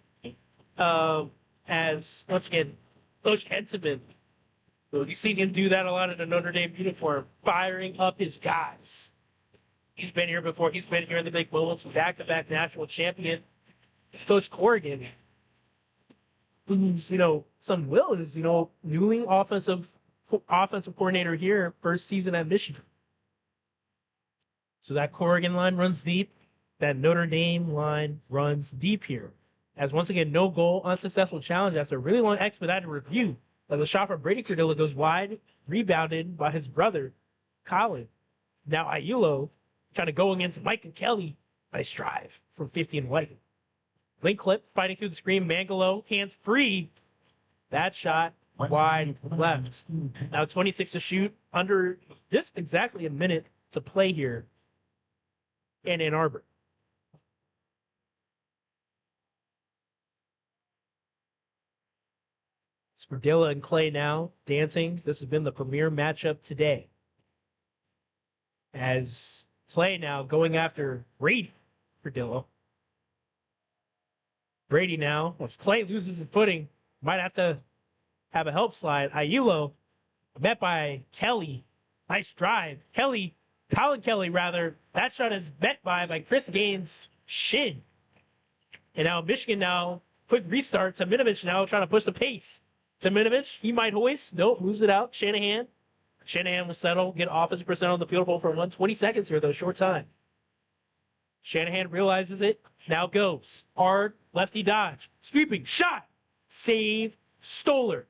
As once again, Coach Henseman. You've seen him do that a lot in a Notre Dame uniform, firing up his guys. He's been here before. He's been here in the big moments, back-to-back national champion. Coach Corrigan, who's, some will is, newly offensive coordinator here, first season at Michigan. So that Corrigan line runs deep. That Notre Dame line runs deep here. As once again, no goal, unsuccessful challenge after a really long expedited review. As the shot from Brady Cardilla goes wide, rebounded by his brother, Colin. Now Aiello trying to go against Mike and Kelly. Nice drive from 50 and White. Link clip fighting through the screen. Mangalo, hands free. That shot wide left. Now 26 to shoot. Under just exactly a minute to play here in Ann Arbor. Spardilla and Clay now dancing. This has been the premier matchup today. As play now going after Brady for Dillo. Brady now, as Clay loses his footing, might have to have a help slide. Aiello met by Kelly. Nice drive. Colin Kelly rather. That shot is met by Chris Gaines' shin. And now Michigan now, quick restart. Taminovich now trying to push the pace. Taminovich, he might hoist. Nope, moves it out. Shanahan will settle, get offensive percent on the field goal for 120 seconds here, though, short time. Shanahan realizes it, now goes. Hard, lefty dodge. Sweeping, shot, save, Stoller.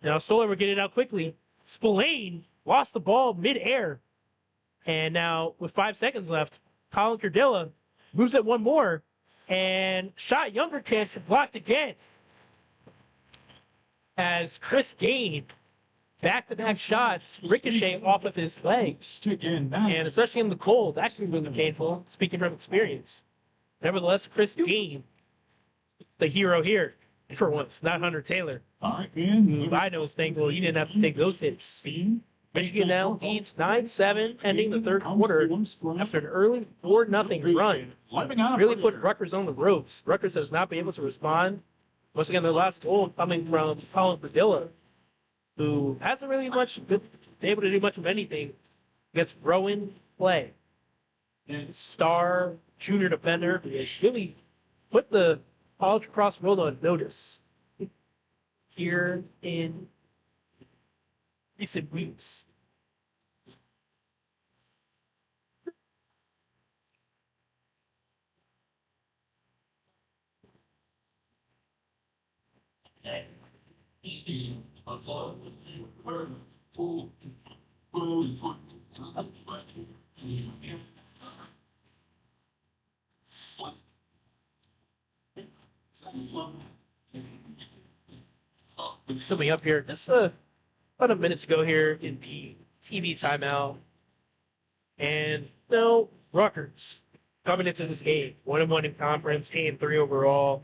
Now Stoller will get it out quickly. Spillane lost the ball mid-air. And now, with 5 seconds left, Colin Cardilla moves it one more. And shot younger chance blocked again. As Chris Gaines back-to-back shots ricochet off of his legs. And especially in the cold, that can be really painful, speaking from experience. Nevertheless, Chris Gaines, the hero here, for once, not Hunter Taylor. Who I know is thankful he didn't have to take those hits. Michigan now leads 9-7, ending the third quarter after an early 4-0 run. Really put Rutgers on the ropes. Rutgers has not been able to respond. Once again, their last goal coming from Colin Padilla, who hasn't really been able to do much of anything against Rowan Clay, and star junior defender who has really put the college lacrosse world on notice here in recent weeks. Coming up here, just about a minute to go here in the TV timeout. And no, Rutgers coming into this game, 1-1 in conference, 8-3 overall.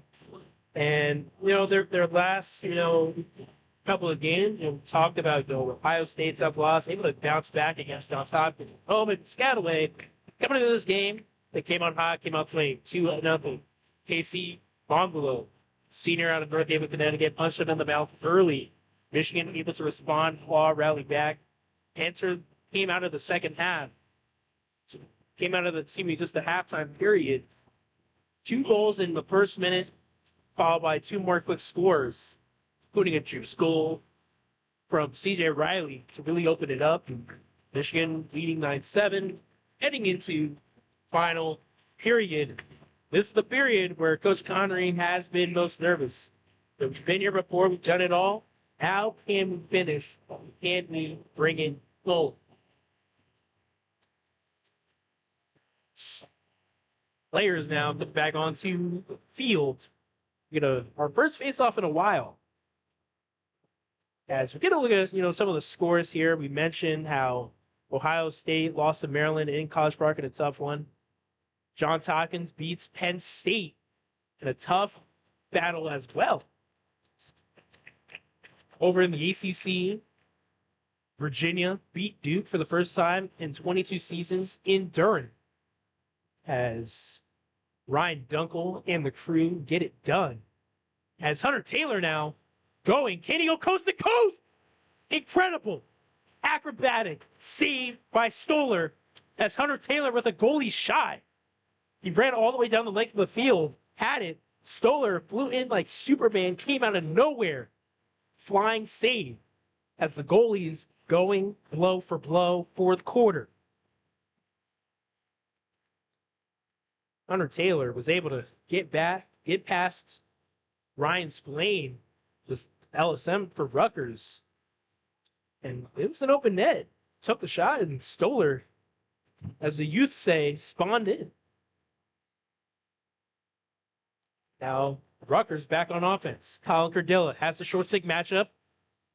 And, their last, couple of games, we talked about, Ohio State's up loss, able to bounce back against Johns Hopkins. Oh, and Piscataway, coming into this game, they came on hot, came out swinging 2-0. Casey Bongulo, senior out of North Haven, Connecticut, punched him in the mouth early. Michigan able to respond, claw, rally back, came out of the second half. Came out of just the halftime period. 2 goals in the first minute, followed by 2 more quick scores, including a juice goal from C.J. Riley to really open it up. Michigan leading 9-7, heading into final period. This is the period where Coach Connery has been most nervous. We've been here before, we've done it all. How can we finish? Can we bring in gold? Players now get back onto the field. Our first face-off in a while. As we get a look at, some of the scores here, we mentioned how Ohio State lost to Maryland in College Park in a tough one. Johns Hopkins beats Penn State in a tough battle as well. Over in the ACC, Virginia beat Duke for the first time in 22 seasons in Durham. As Ryan Dunkel and the crew get it done. As Hunter Taylor now going, can he go coast to coast? Incredible, acrobatic save by Stoller as Hunter Taylor with a goalie shot. He ran all the way down the length of the field, had it. Stoller flew in like Superman, came out of nowhere. Flying save as the goalies going blow for blow, fourth quarter. Hunter Taylor was able to get past Ryan Spillane, the LSM for Rutgers. And it was an open net. Took the shot, and Stoller, as the youth say, spawned in. Now, Rutgers back on offense. Colin Cardilla has the short stick matchup.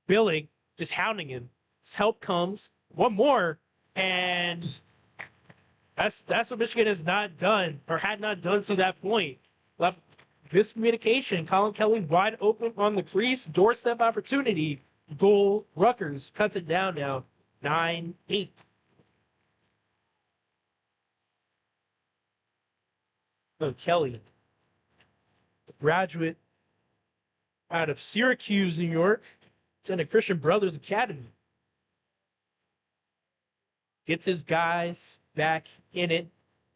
Billig just hounding him. His help comes. One more, and that's what Michigan has not done, or had not done to that point. Left miscommunication. Colin Kelly wide open on the crease. Doorstep opportunity. Goal. Rutgers cuts it down now. 9-8. Kelly, graduate out of Syracuse, New York, attended Christian Brothers Academy. Gets his guys back in it.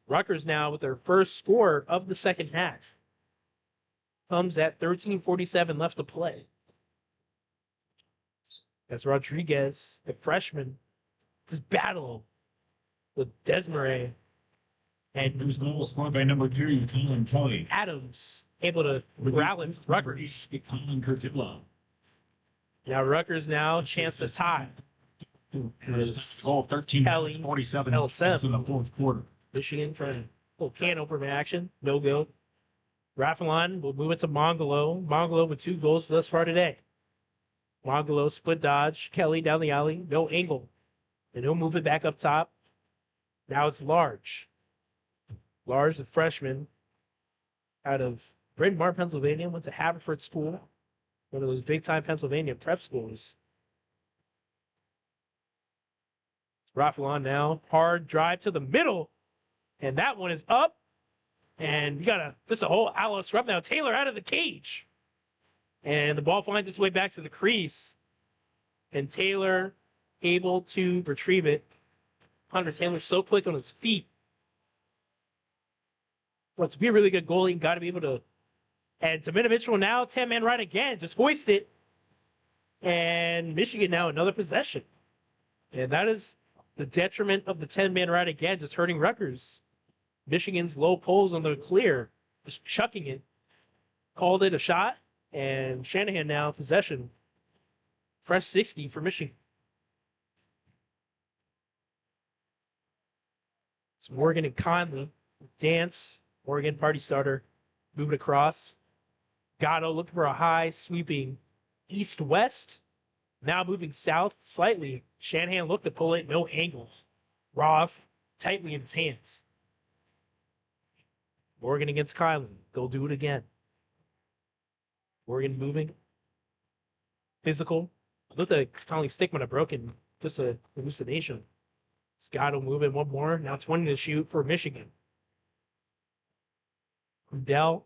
Rutgers now with their first score of the second half. Comes at 13:47 left to play. As Rodriguez, the freshman, is battling with Desmarais. And Whose goal was scored by number 2, Colin Kelly. Adams able to rally Rutgers. Colin Curtilla. Now Rutgers now chance to tie. Goal 13 Kelly, 47 LSM. in the fourth quarter. Michigan trying to little can opener action. No go. Rafalon will move it to Mongolo. Mongolo with 2 goals thus far today. Mongolo split dodge. Kelly down the alley. No angle. And he'll move it back up top. Now it's Large. Large, the freshman, out of Bryn Mawr, Pennsylvania, went to Haverford School, one of those big-time Pennsylvania prep schools. Rafalon now, hard drive to the middle, and that one is up. And you got just a whole Alex rub now. Taylor out of the cage. And the ball finds its way back to the crease. And Taylor able to retrieve it. Hunter Taylor so quick on his feet. Well, to be a really good goalie, you got to be able to. And Tominovich will now 10-man right again, just hoist it. And Michigan now another possession. And that is the detriment of the 10-man right again, just hurting Rutgers. Michigan's low pulls on the clear, just chucking it. Called it a shot, and Shanahan now possession. Fresh 60 for Michigan. It's Morgan and Conley. Dance. Morgan, party starter, move it across. Gatto looking for a high, sweeping east-west. Now moving south slightly. Shanahan looked to pull it, no angle. Roth tightly in his hands. Morgan against Kylan. They'll do it again. Morgan moving. Physical. Looked like Conley's stick might have broken. Just a hallucination. Gatto moving one more. Now 20 to shoot for Michigan. Dell.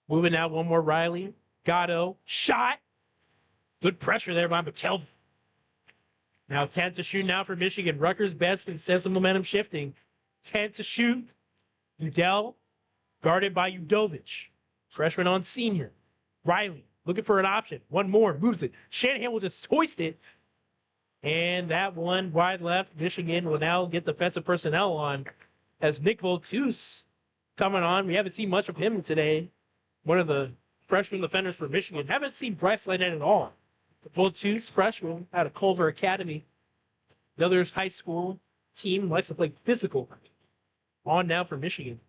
Moving out one more Riley. Gatto. Shot. Good pressure there by McKelvey. Now 10 to shoot now for Michigan. Rutgers bench and sense of momentum shifting. 10 to shoot. Udell. Guarded by Udovich. Freshman on senior. Riley. Looking for an option. One more. Moves it. Shanahan will just hoist it. And that one wide left. Michigan will now get defensive personnel on. As Nick Voltus coming on. We haven't seen much of him today. One of the freshman defenders for Michigan. Haven't seen Bryce Light at all. Voltus, freshman out of Culver Academy. Another high school team likes to play physical. On now for Michigan.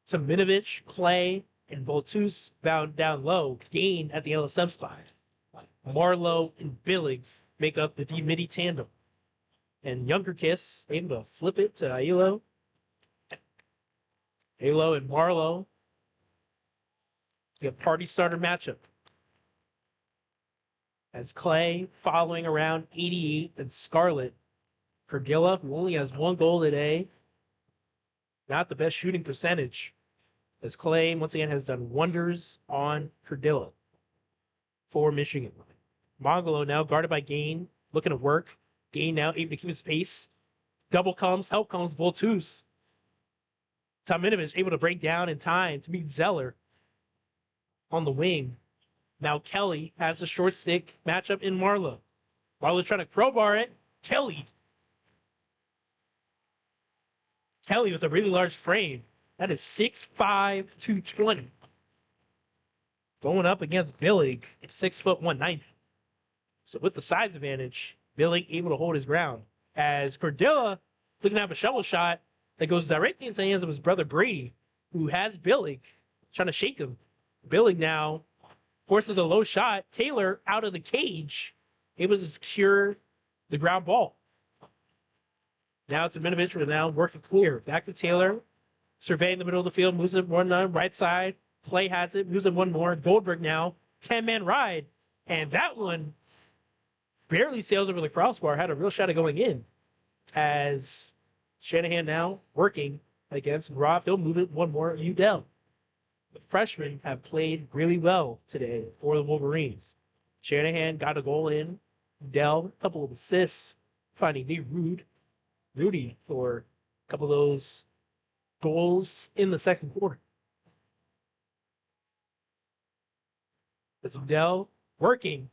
Tominovich, Clay, and Voltus bound down low. Gain at the LSM spot. Marlowe and Billig make up the D-Midi tandem. And Younger Kiss able to flip it to Ailo. Ailo and Marlowe. You have party starter matchup. As Clay following around 88 and Scarlet. Cardilla, who only has 1 goal today. Not the best shooting percentage. As Clay, once again, has done wonders on Cardilla for Michigan. Mongolo now guarded by Gain, looking to work. Gain now able to keep his pace. Double comes, help comes, Voltus. Tominovich able to break down in time to meet Zeller on the wing. Now Kelly has a short stick matchup in Marlowe. Marlowe's trying to crowbar it. Kelly with a really large frame. That is 6'5", 220. Going up against Billig, 6', 190. So with the size advantage, Billig able to hold his ground. As Cordilla looking to have a shovel shot that goes directly into the hands of his brother Brady, who has Billig trying to shake him. Billig now forces a low shot. Taylor out of the cage, able to secure the ground ball. Now it's Tominovich will now working clear. Back to Taylor. Surveying the middle of the field, moves it one on right side. Play has it, moves it one more. Goldberg now, 10-man ride. And that one barely sails over the crossbar, had a real shot at going in. As Shanahan now working against Groff. He'll move it one more. Udell. The freshmen have played really well today for the Wolverines. Shanahan got a goal in. Udell, a couple of assists, finding Rudy for a couple of those goals in the second quarter. As Udell working,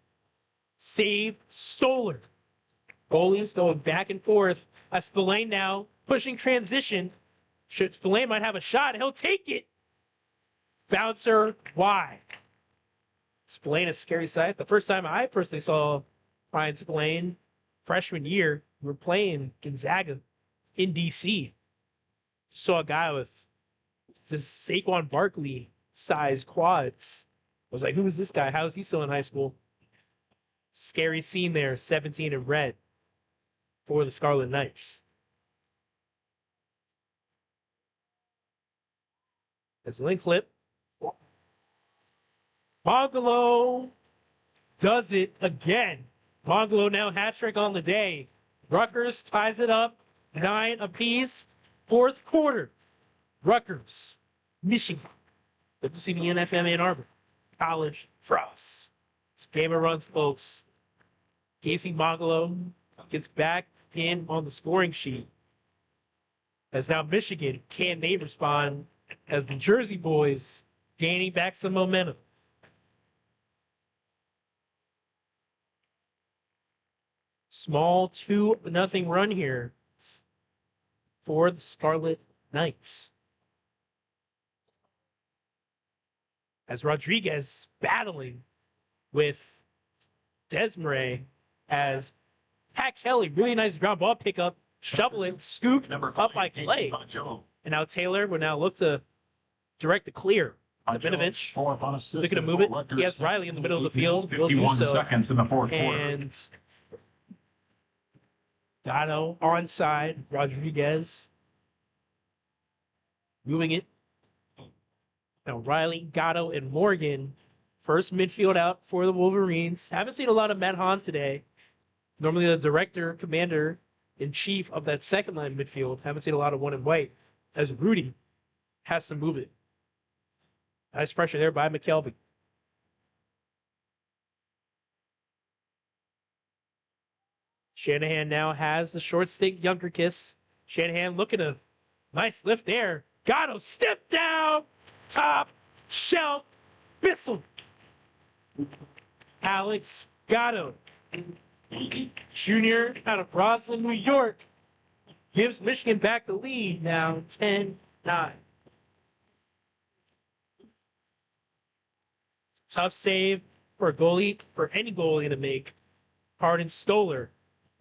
save, Stoller. Goalies going back and forth. As Spillane now pushing transition. Spillane might have a shot. He'll take it. Bouncer wide. Spillane a scary sight. The first time I personally saw Ryan Spillane, freshman year, we were playing Gonzaga in DC. Saw a guy with this Saquon Barkley size quads. I was like, who is this guy? How is he still in high school? Scary scene there, 17 in red for the Scarlet Knights. As link clip. Bongolo does it again. Bongolo now hat trick on the day. Rutgers ties it up, 9 apiece. Fourth quarter. Rutgers, Michigan, WCBN FM Ann Arbor, College Frost. It's a game of runs, folks. Casey Bongolo gets back in on the scoring sheet. As now Michigan, can they respond as the Jersey boys gaining back some momentum? Small 2-0 run here for the Scarlet Knights. As Rodriguez battling with Desmarais, as Pat Kelly, really nice ground ball pickup, shovel it, scoop up by Clay. And now Taylor will now look to direct the clear. Zabinovich looking to move it. He has Riley in the middle of the field. Will do so. Seconds in the fourth and Gatto onside. Rodriguez moving it. Now Riley, Gatto, and Morgan. First midfield out for the Wolverines. Haven't seen a lot of Matt Hahn today. Normally the director, commander, in chief of that second line midfield. Haven't seen a lot of one in white. As Rudy has to move it. Nice pressure there by McKelvey. Shanahan now has the short stick Younger kiss. Shanahan looking a nice lift there. Gatto step down. Top shelf Bissell. Alex Gatto, junior out of Roslyn, New York, gives Michigan back the lead now 10-9. Tough save for a goalie, for any goalie to make. Hardin Stoller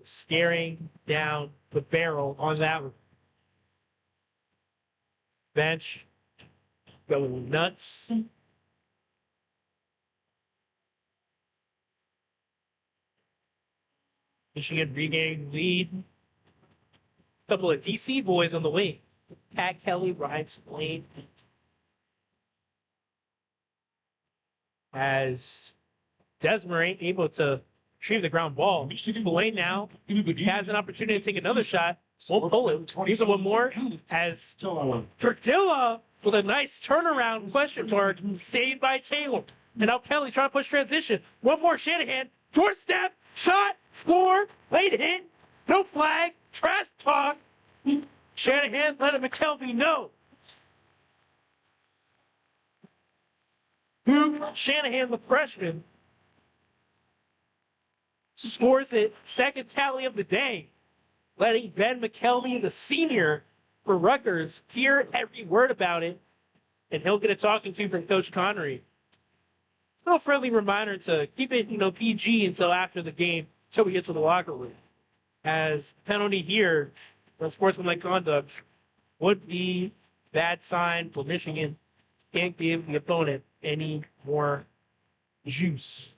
staring down the barrel on that one. Bench going nuts. Michigan regaining the lead. A couple of DC boys on the wing. Pat Kelly, Ryan Spillane. As Desmarais able to retrieve the ground ball. Spillane now has an opportunity to take another shot. Won't pull it. Here's one more. As Tortilla with a nice turnaround question mark. Saved by Taylor. And now Kelly trying to push transition. One more Shanahan. Doorstep. Shot. Score. Late hit. No flag. Trash talk. Shanahan letting McKelvey know. Shanahan, the freshman, scores it. Second tally of the day. Letting Ben McKelvey, the senior for Rutgers, hear every word about it. And he'll get a talking to from Coach Connery. A little friendly reminder to keep it, PG until after the game, until we get to the locker room. As penalty here for sportsmanlike conduct would be bad sign for Michigan. Can't give the opponent any more juice.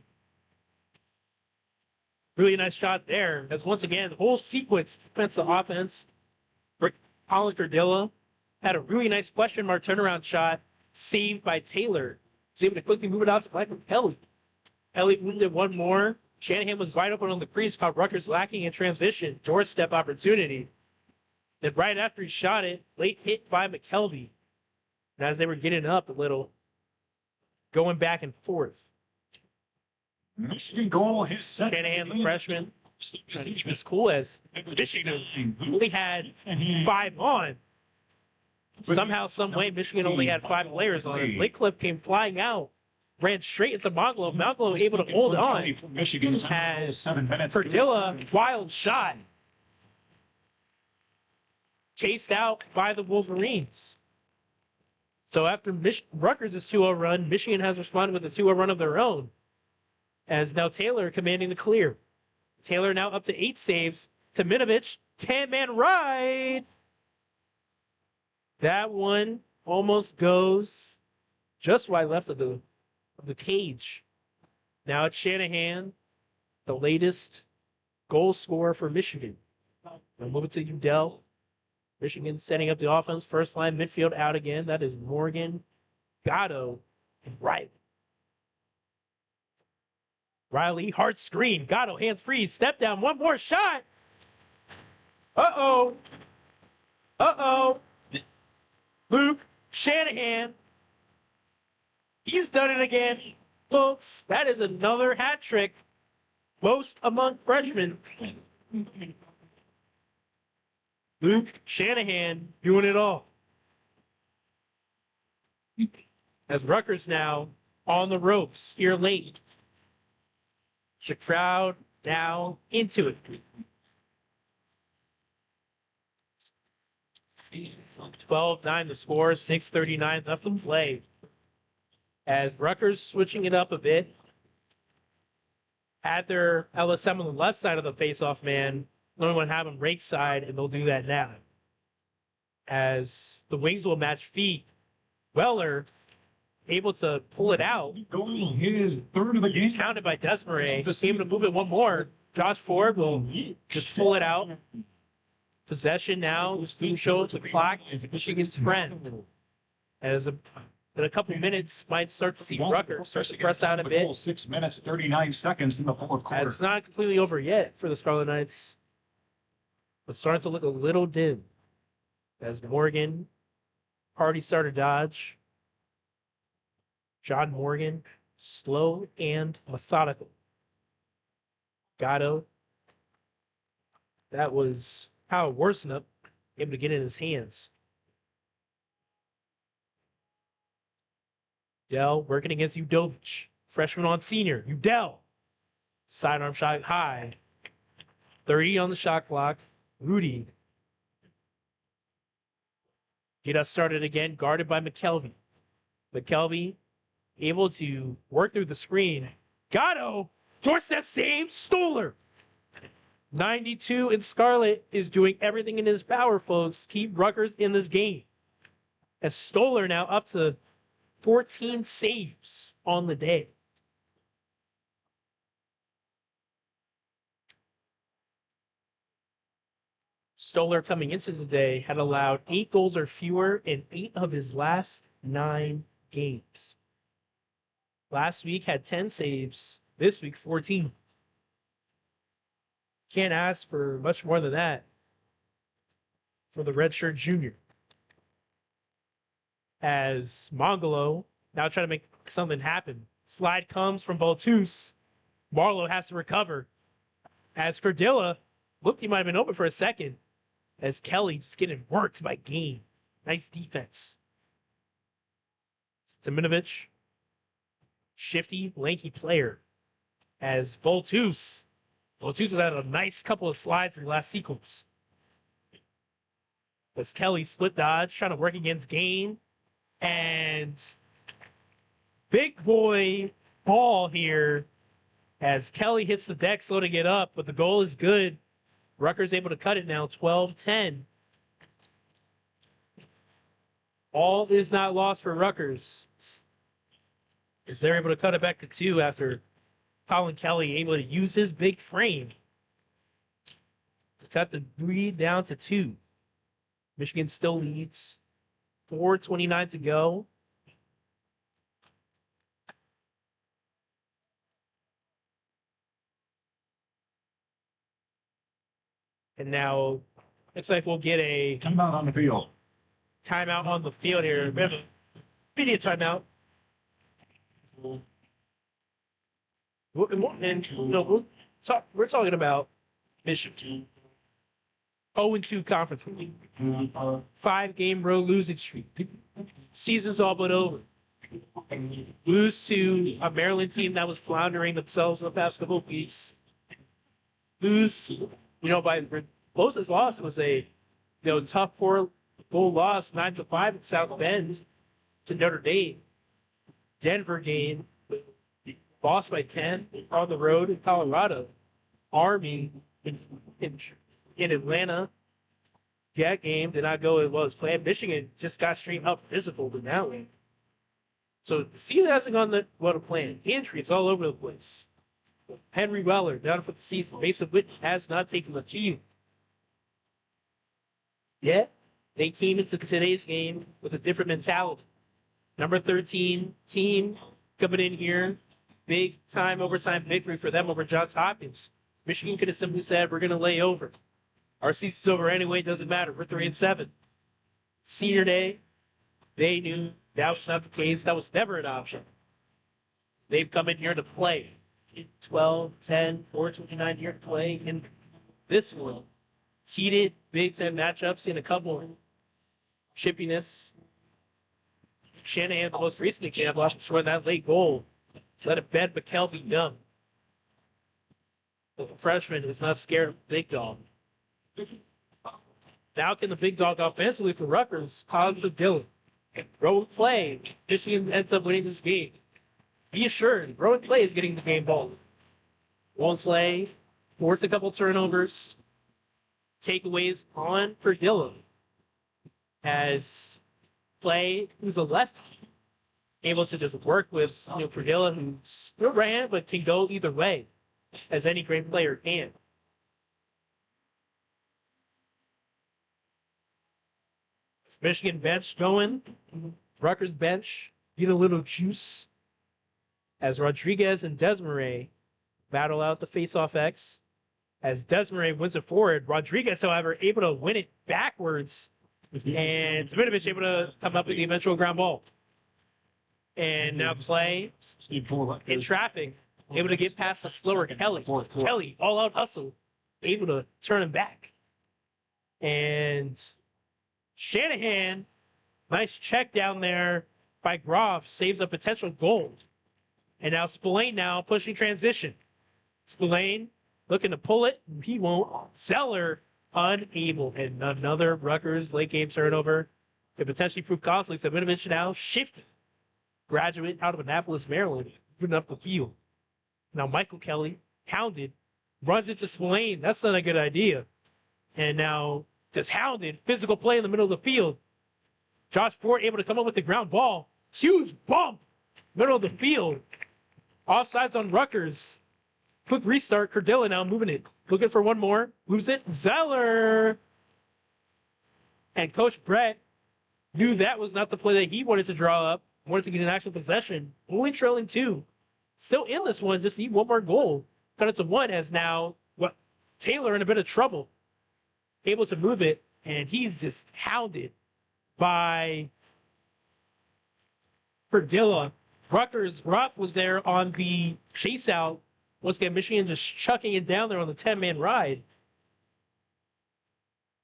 Really nice shot there. As once again, the whole sequence, defensive offense. Colin Cardilla had a really nice question mark turnaround shot, saved by Taylor. Was able to quickly move it out to Michael Kelly. Kelly moved it one more. Shanahan was wide open on the crease, caught Rutgers lacking in transition. Doorstep opportunity. Then right after he shot it, late hit by McKelvey. And as they were getting up a little, going back and forth. Michigan goal, his Shanahan, the freshman, trying to keep his cool as Michigan only had 5 on. Somehow, some way, Michigan only had 5 players on it. Lakecliff came flying out, ran straight into Mongolo. Mongolo able to hold on as Perdilla, wild shot, chased out by the Wolverines. So after Rutgers' 2-0 run, Michigan has responded with a 2-0 run of their own. As now Taylor commanding the clear. Taylor now up to 8 saves. To Minovich, 10-man ride. That one almost goes just wide left of the cage. Now it's Shanahan, the latest goal scorer for Michigan. We'll move it to Udell. Michigan setting up the offense. First line midfield out again. That is Morgan, Gatto, and Riley. Riley, hard screen. Gatto, hands free. Step down. One more shot. Uh-oh. Uh-oh. Luke Shanahan. He's done it again. Folks, that is another hat trick. Most among freshmen. Luke Shanahan doing it all. As Rutgers now on the ropes here late. The crowd now into it. 12-9 the score, 6:39 left to play. As Rutgers switching it up a bit. Had their LSM on the left side of the faceoff man. Only want to have them rake side, and they'll do that now. As the wings will match feet. Weller able to pull it out. His third of the game. He's counted by Desmarais. Able to move it one more. Josh Ford will just pull it out. Possession now. Soon shows the clock is Michigan's friend. As in a couple minutes, might start to see Rutgers start to press out a bit. 6 minutes, 39 seconds in the fourth quarter. It's not completely over yet for the Scarlet Knights. But starting to look a little dim. As Morgan, party starter dodge. John Morgan, slow and methodical. Gatto. That was Howard Worsenup able to get in his hands. Udell working against Udovich. Freshman on senior. Udell. Sidearm shot high. 30 on the shot clock. Rudy. Get us started again. Guarded by McKelvey. McKelvey able to work through the screen. Gatto. Doorstep save. Stoller. 92 and Scarlet is doing everything in his power, folks. Keep Rutgers in this game. As Stoller now up to 14 saves on the day. Stoller coming into the day had allowed 8 goals or fewer in 8 of his last 9 games. Last week had 10 saves. This week, 14. Can't ask for much more than that for the redshirt junior. As Mongolo now trying to make something happen. Slide comes from Baltus. Marlowe has to recover. As Cordilla looked, he might have been open for a second. As Kelly just getting worked by Game. Nice defense. Timinovich. Shifty, lanky player. As Baltus. Baltus has had a nice couple of slides in the last sequence. As Kelly split dodge, trying to work against Game. And big boy ball here as Kelly hits the deck slow to get up, but the goal is good. Rutgers able to cut it now, 12-10. All is not lost for Rutgers, as they're able to cut it back to 2 after Colin Kelly able to use his big frame to cut the lead down to 2. Michigan still leads. 4:29 to go. And now Looks like we'll get a Timeout on the field. timeout on the field here. We have a media timeout. And we're talking about Michigan. 0-2 conference league. 5-game road losing streak. Season's all but over. Lose to a Maryland team that was floundering themselves in the past couple of weeks. Lose, by closest loss was a tough 4-goal loss, 9-5 in South Bend to Notre Dame. Denver game, lost by 10 on the road in Colorado. Army in Atlanta. That game did not go as well as planned. Michigan just got straight up physical in that one. So the season hasn't gone well to plan. Injuries all over the place. Henry Weller down for the season. Mason Whitney has not taken the field. Yet they came into today's game with a different mentality. Number 13 team coming in here. Big time overtime victory for them over Johns Hopkins. Michigan could have simply said, we're going to lay over. Our season's over anyway. It doesn't matter. We're 3-7. Senior day, they knew that was not the case. That was never an option. They've come in here to play. 12, 10, 4-29 year play in this one. Heated Big Ten matchups in a couple. Chippiness. Shanahan, the most recent example, after scoring that late goal, let it bed McKelvey dumb. The freshman is not scared of the big dog. Now can the big dog offensively for Rutgers cause the Dillon. And Rowan Clay, Michigan ends up winning this game. Be assured, Rowan Clay is getting the game ball. Rowan Clay forced a couple turnovers, takeaways on for Dillon. As Clay, who's a lefty, able to just work with Perdilla, who's no right but can go either way, as any great player can. Michigan bench going. Rutgers bench get a little juice as Rodriguez and Desmarais battle out the face-off X. As Desmarais wins it forward, Rodriguez, however, able to win it backwards, and Zvinovich able to come up with the eventual ground ball. And now Clay in traffic, able to get past the slower Kelly. Kelly, all-out hustle, able to turn him back. And Shanahan, nice check down there by Groff, saves a potential goal. And now Spillane now pushing transition. Spillane looking to pull it. He won't. Zeller unable. And another Rutgers late game turnover. Could potentially prove costly. Zvinovich now shifted. Graduate out of Annapolis, Maryland, moving up the field. Now Michael Kelly, hounded, runs into Spillane. That's not a good idea. And now just hounded, physical play in the middle of the field. Josh Ford able to come up with the ground ball. Huge bump, middle of the field. Offsides on Rutgers. Quick restart. Cardilla now moving it. Looking for one more. Moves it. Zeller. And Coach Brett knew that was not the play that he wanted to draw up. Wanted to get an actual possession. Only trailing 2. Still in this one. Just need one more goal. Cut it to 1 as now Taylor in a bit of trouble. Able to move it. And he's just hounded by Perdilla. Rutgers, Ruff was there on the chase out. Once again, Michigan just chucking it down there on the 10-man ride.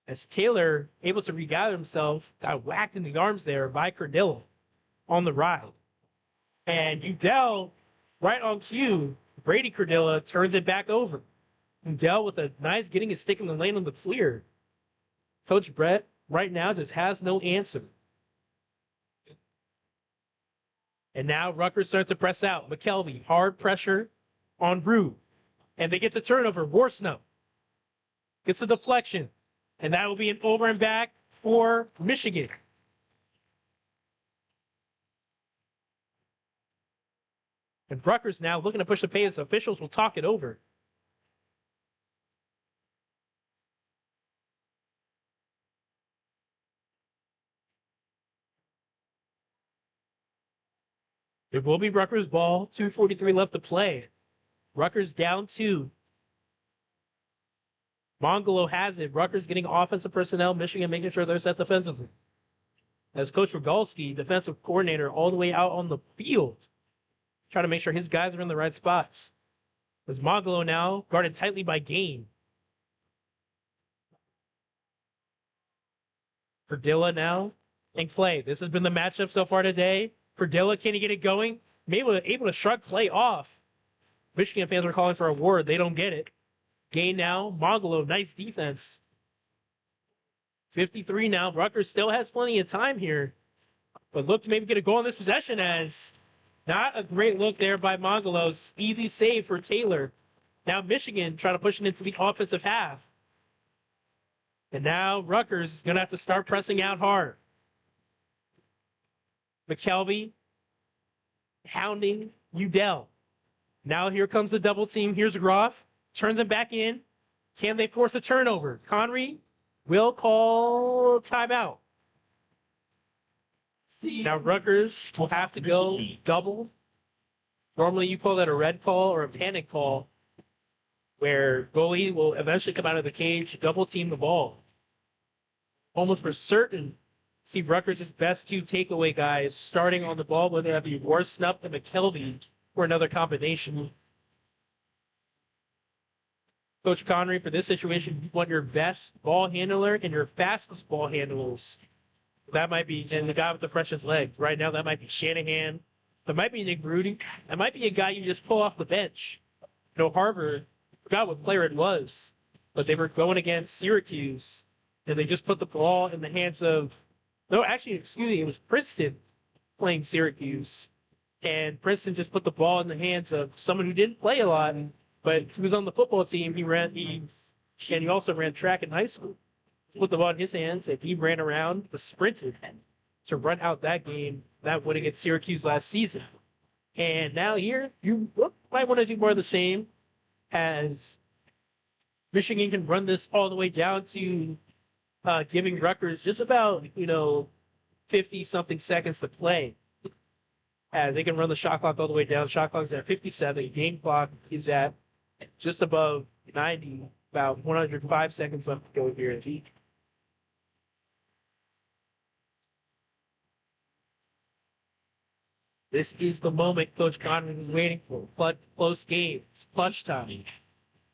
As Taylor, able to regather himself, got whacked in the arms there by Cardilla on the ride. And Udell, right on cue, Brady Cardilla turns it back over. Udell with a nice getting his stick in the lane on the clear. Coach Brett right now just has no answer. And now Rutgers starts to press out. McKelvey, hard pressure on Rue. And they get the turnover. Worsnow gets the deflection. And that will be an over and back for Michigan. And Rutgers now looking to push the pace. Officials will talk it over. It will be Rutgers ball. 2:43 left to play. Rutgers down 2. Mongolo has it. Rutgers getting offensive personnel. Michigan making sure they're set defensively. As Coach Rogalski, defensive coordinator, all the way out on the field, trying to make sure his guys are in the right spots. As Mongolo now guarded tightly by Gain. Perdilla now and Clay. This has been the matchup so far today. Perdilla, can he get it going? Maybe able to shrug Clay off. Michigan fans were calling for a ward. They don't get it. Gain now. Mongolo, nice defense. 53 now. Rutgers still has plenty of time here. But look to maybe get a goal in this possession as not a great look there by Mongolos. Easy save for Taylor. Now Michigan trying to push it into the offensive half. And now Rutgers is going to have to start pressing out hard. McKelvey hounding Udell. Now here comes the double team. Here's Groff. Turns him back in. Can they force a turnover? Connery will call timeout. Now Rutgers will have to go double. Normally you call that a red call or a panic call, where goalie will eventually come out of the cage, double team the ball. Almost for certain, see Rutgers' best two takeaway guys starting on the ball, whether that be Warsnup and McKelvey or another combination. Coach Connery, for this situation, you want your best ball handler and your fastest ball handlers. That might be, and the guy with the freshest legs. Right now, that might be Shanahan. That might be Nick Broody. That might be a guy you just pull off the bench. You know, Harvard, forgot what player it was, but they were going against Syracuse, and they just put the ball in the hands of, no, actually, excuse me, it was Princeton playing Syracuse. And Princeton just put the ball in the hands of someone who didn't play a lot, but he was on the football team. And he also ran track in high school. Put the ball in his hands, and he ran around, sprinted to run out that game, that win against Syracuse last season. And now here, you might want to do more of the same, as Michigan can run this all the way down to giving Rutgers just about, 50-something seconds to play. As they can run the shot clock all the way down. Shot clock is at 57. Game clock is at just above 90, about 105 seconds left to go here. This is the moment Coach Connery was waiting for. Close games, clutch time.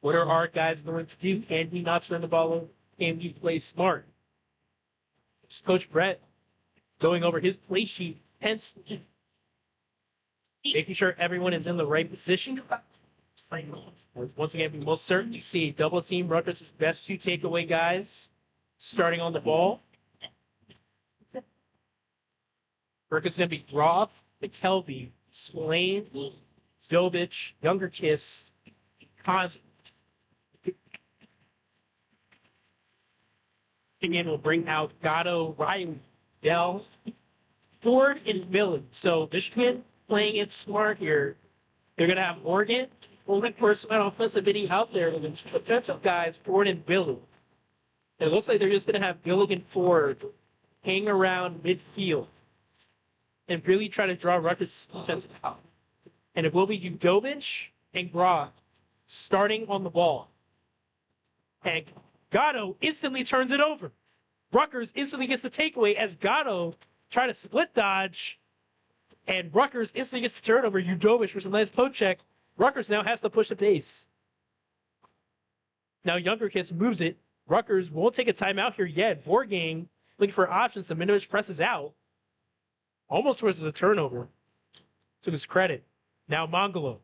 What are our guys going to do? Can he not turn the ball over? Can he play smart? Coach Brett going over his play sheet, hence making sure everyone is in the right position. Once again, we most certainly see double team Rutgers' best two takeaway guys starting on the ball. Burke is going to be Groff, McKelvey, Swain, Dovich, Younger Kiss, Conley. Again, will bring out Gatto, Riley, Dell, Ford, and Billy. So Michigan playing it smart here. They're going to have Oregon, only person on offensive bidding out there, and then defensive guys, Ford and Billy. It looks like they're just going to have Billy and Ford hang around midfield and really try to draw Rutgers' defense out. And it will be Udovich and Groff starting on the ball. And Gatto instantly turns it over. Rutgers instantly gets the takeaway as Gatto try to split dodge, and Rutgers instantly gets the turnover. Udovich for some nice poke check. Rutgers now has to push the pace. Now Younger Kiss moves it. Rutgers won't take a timeout here yet. Vorgang looking for options. Saminovich presses out. Almost forces a turnover. To his credit. Now Mongolo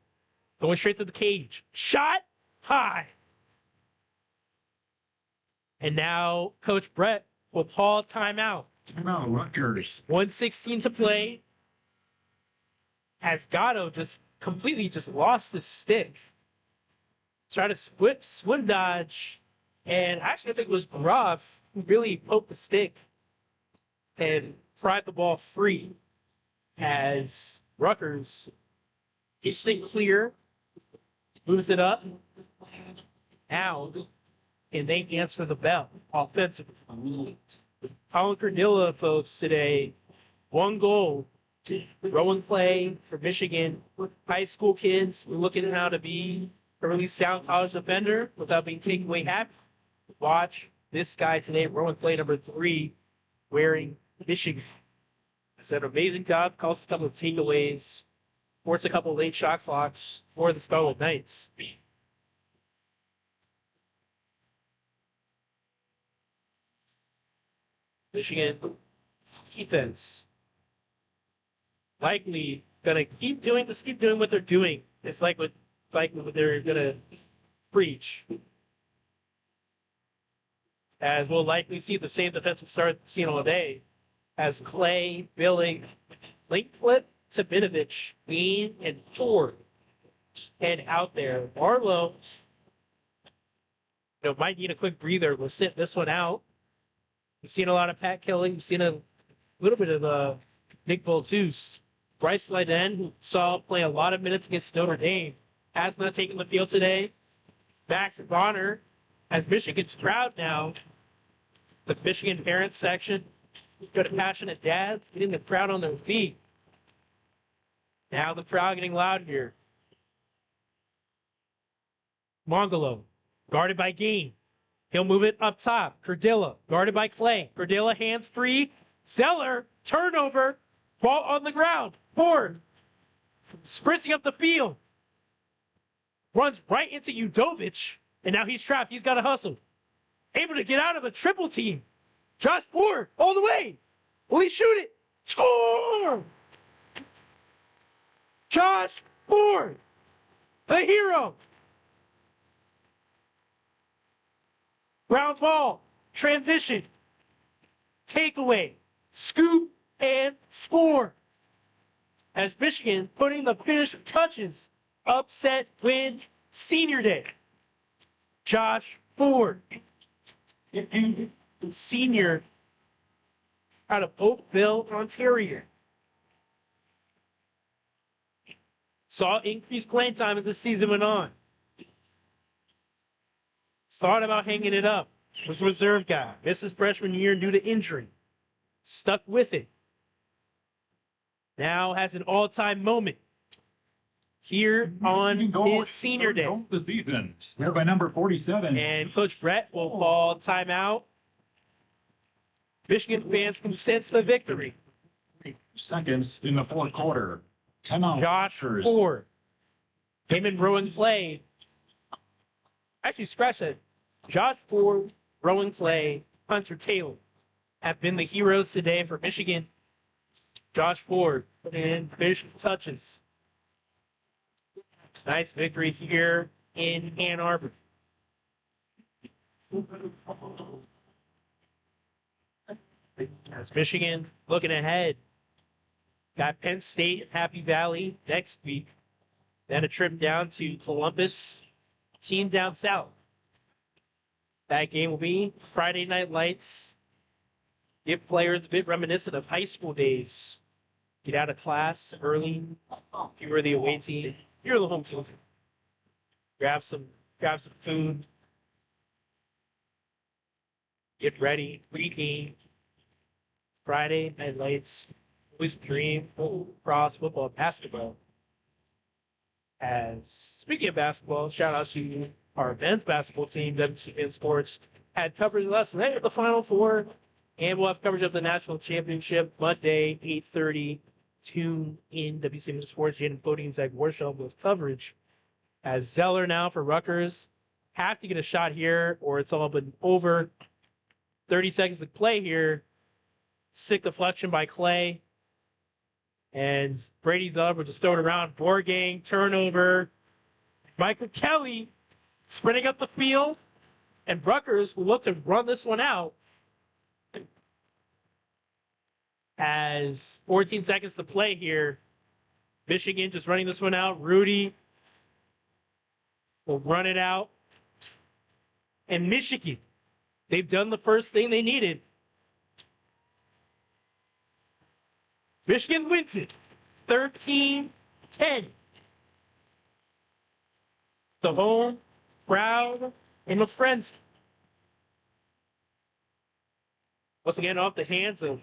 going straight to the cage. Shot high. And now Coach Brett will call timeout. Timeout, Rutgers. 1:16 to play. As Gatto just completely lost his stick. Tried to swim dodge. And actually I think it was Groff who really poked the stick and pried the ball free. As Rutgers gets it clear, moves it up, out, and they answer the bell offensively. Colin Cardilla, folks, today, 1 goal. Rowan Clay for Michigan. High school kids, we're looking at how to be a really sound college defender without being taken away happy. watch this guy today, Rowan Clay, number 3, wearing Michigan. It's an amazing job, calls a couple of takeaways, forced a couple of late shot clocks for the Scarlet Knights. Michigan defense likely gonna keep doing what they're doing. It's like what they're gonna preach. As we'll likely see the same defensive start seen all day. As Clay, Billing, link flip to Vinovich, lean and Ford, and out there. Marlowe, might need a quick breather. We'll sit this one out. We've seen a lot of Pat Kelly. We've seen a little bit of Nick Voltus. Bryce Lyden, who saw play a lot of minutes against Notre Dame, has not taken the field today. Max Bonner, as Michigan's crowd now, the Michigan parents section, got passionate dads getting the crowd on their feet. Now the crowd getting loud here. Mongolo, guarded by Gain. He'll move it up top. Cardilla, guarded by Clay. Cardilla hands free. Zeller, turnover. Ball on the ground. Ford, sprinting up the field. Runs right into Udovich. And now he's trapped. He's got to hustle. Able to get out of a triple team. Josh Ford, all the way. Will he shoot it? Score! Josh Ford, the hero. Ground ball, transition, takeaway, scoop, and score. As Michigan putting the finishing touches, upset win, senior day. Josh Ford, senior out of Oakville, Ontario. Saw increased playing time as the season went on. Thought about hanging it up. Was a reserve guy. Missed his freshman year due to injury. Stuck with it. Now has an all-time moment here on his senior day. The season, snared by number 47. And Coach Brett will call timeout. Michigan fans can sense the victory. Seconds in the fourth quarter. Timeout. Josh Ford. Him and Rowan Clay. Actually, scratch that. Josh Ford, Rowan Clay, Hunter Taylor have been the heroes today for Michigan. Josh Ford putting in finishing touches. Nice victory here in Ann Arbor. As Michigan looking ahead, got Penn State and Happy Valley next week. Then a trip down to Columbus, team down south. That game will be Friday Night Lights. Give players a bit reminiscent of high school days. Get out of class early. If you were the away team, you're the home team. Grab some food. Get ready. Pre-game. Friday Night Lights. Always dream cross football, basketball. As speaking of basketball, shout out to our men's basketball team, WCBN Sports, had coverage last night of the Final Four, and we'll have coverage of the National Championship Monday, 8:30. Tune in WCBN Sports. Jaden Fody and Zach Warshaw with coverage. As Zeller now for Rutgers have to get a shot here, or it's all been over. 30 seconds to play here. Sick deflection by Clay. And Brady's up, will just throw it around. Borgang, turnover. Michael Kelly sprinting up the field. And Rutgers will look to run this one out. As 14 seconds to play here. Michigan just running this one out. Rudy will run it out. And Michigan, they've done the first thing they needed. Michigan wins it, 13-10. The home crowd in the frenzy. Once again, off the hands of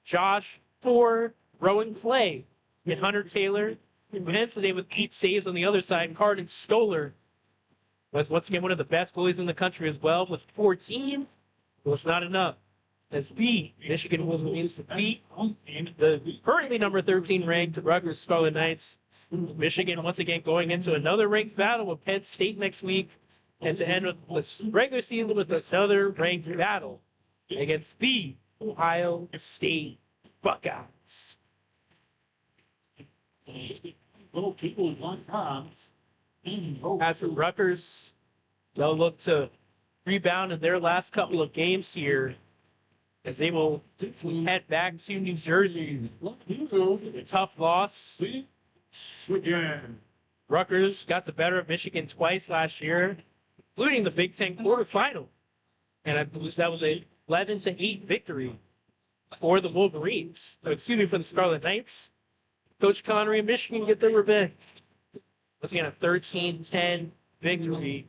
Josh Ford, Rowan Clay, and Hunter Taylor. And today with 8 saves on the other side. Cardin Stoller was once again one of the best goalies in the country as well with 14. It was not enough. As Michigan Wolverines beat the currently number 13 ranked Rutgers Scarlet Knights. Michigan once again going into another ranked battle with Penn State next week, and to end with the regular season with another ranked battle against the Ohio State Buckeyes. As for Rutgers, they'll look to rebound in their last couple of games here as they will head back to New Jersey. A tough loss. Rutgers got the better of Michigan twice last year, including the Big Ten quarterfinal. And I believe that was a 11-8 victory for the Wolverines. Excuse me, for the Scarlet Knights. Coach Connery and Michigan get their revenge. Once again, a 13-10 victory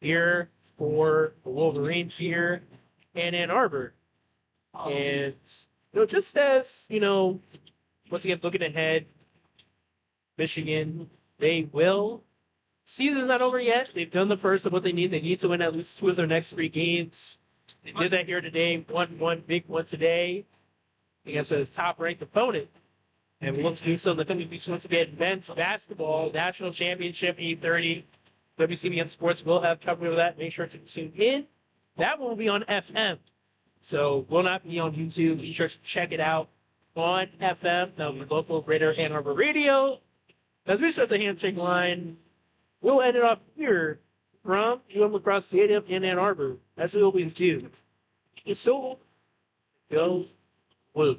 here for the Wolverines here in Ann Arbor. And, just as, once again, looking ahead, Michigan, they will. Season's not over yet. They've done the first of what they need. They need to win at least 2 of their next 3 games. They did that here today. Won big one today against a top-ranked opponent. And we'll do so in the coming weeks once again. Men's basketball national championship 8:30. WCBN Sports will have coverage of that. Make sure to tune in. That one will be on FM. So will not be on YouTube. Be sure to check it out on FM. That'll be local Greater Ann Arbor Radio. As we start the handshake line, we'll end it off here from Lacrosse Stadium in Ann Arbor, as we always do. So, go blue.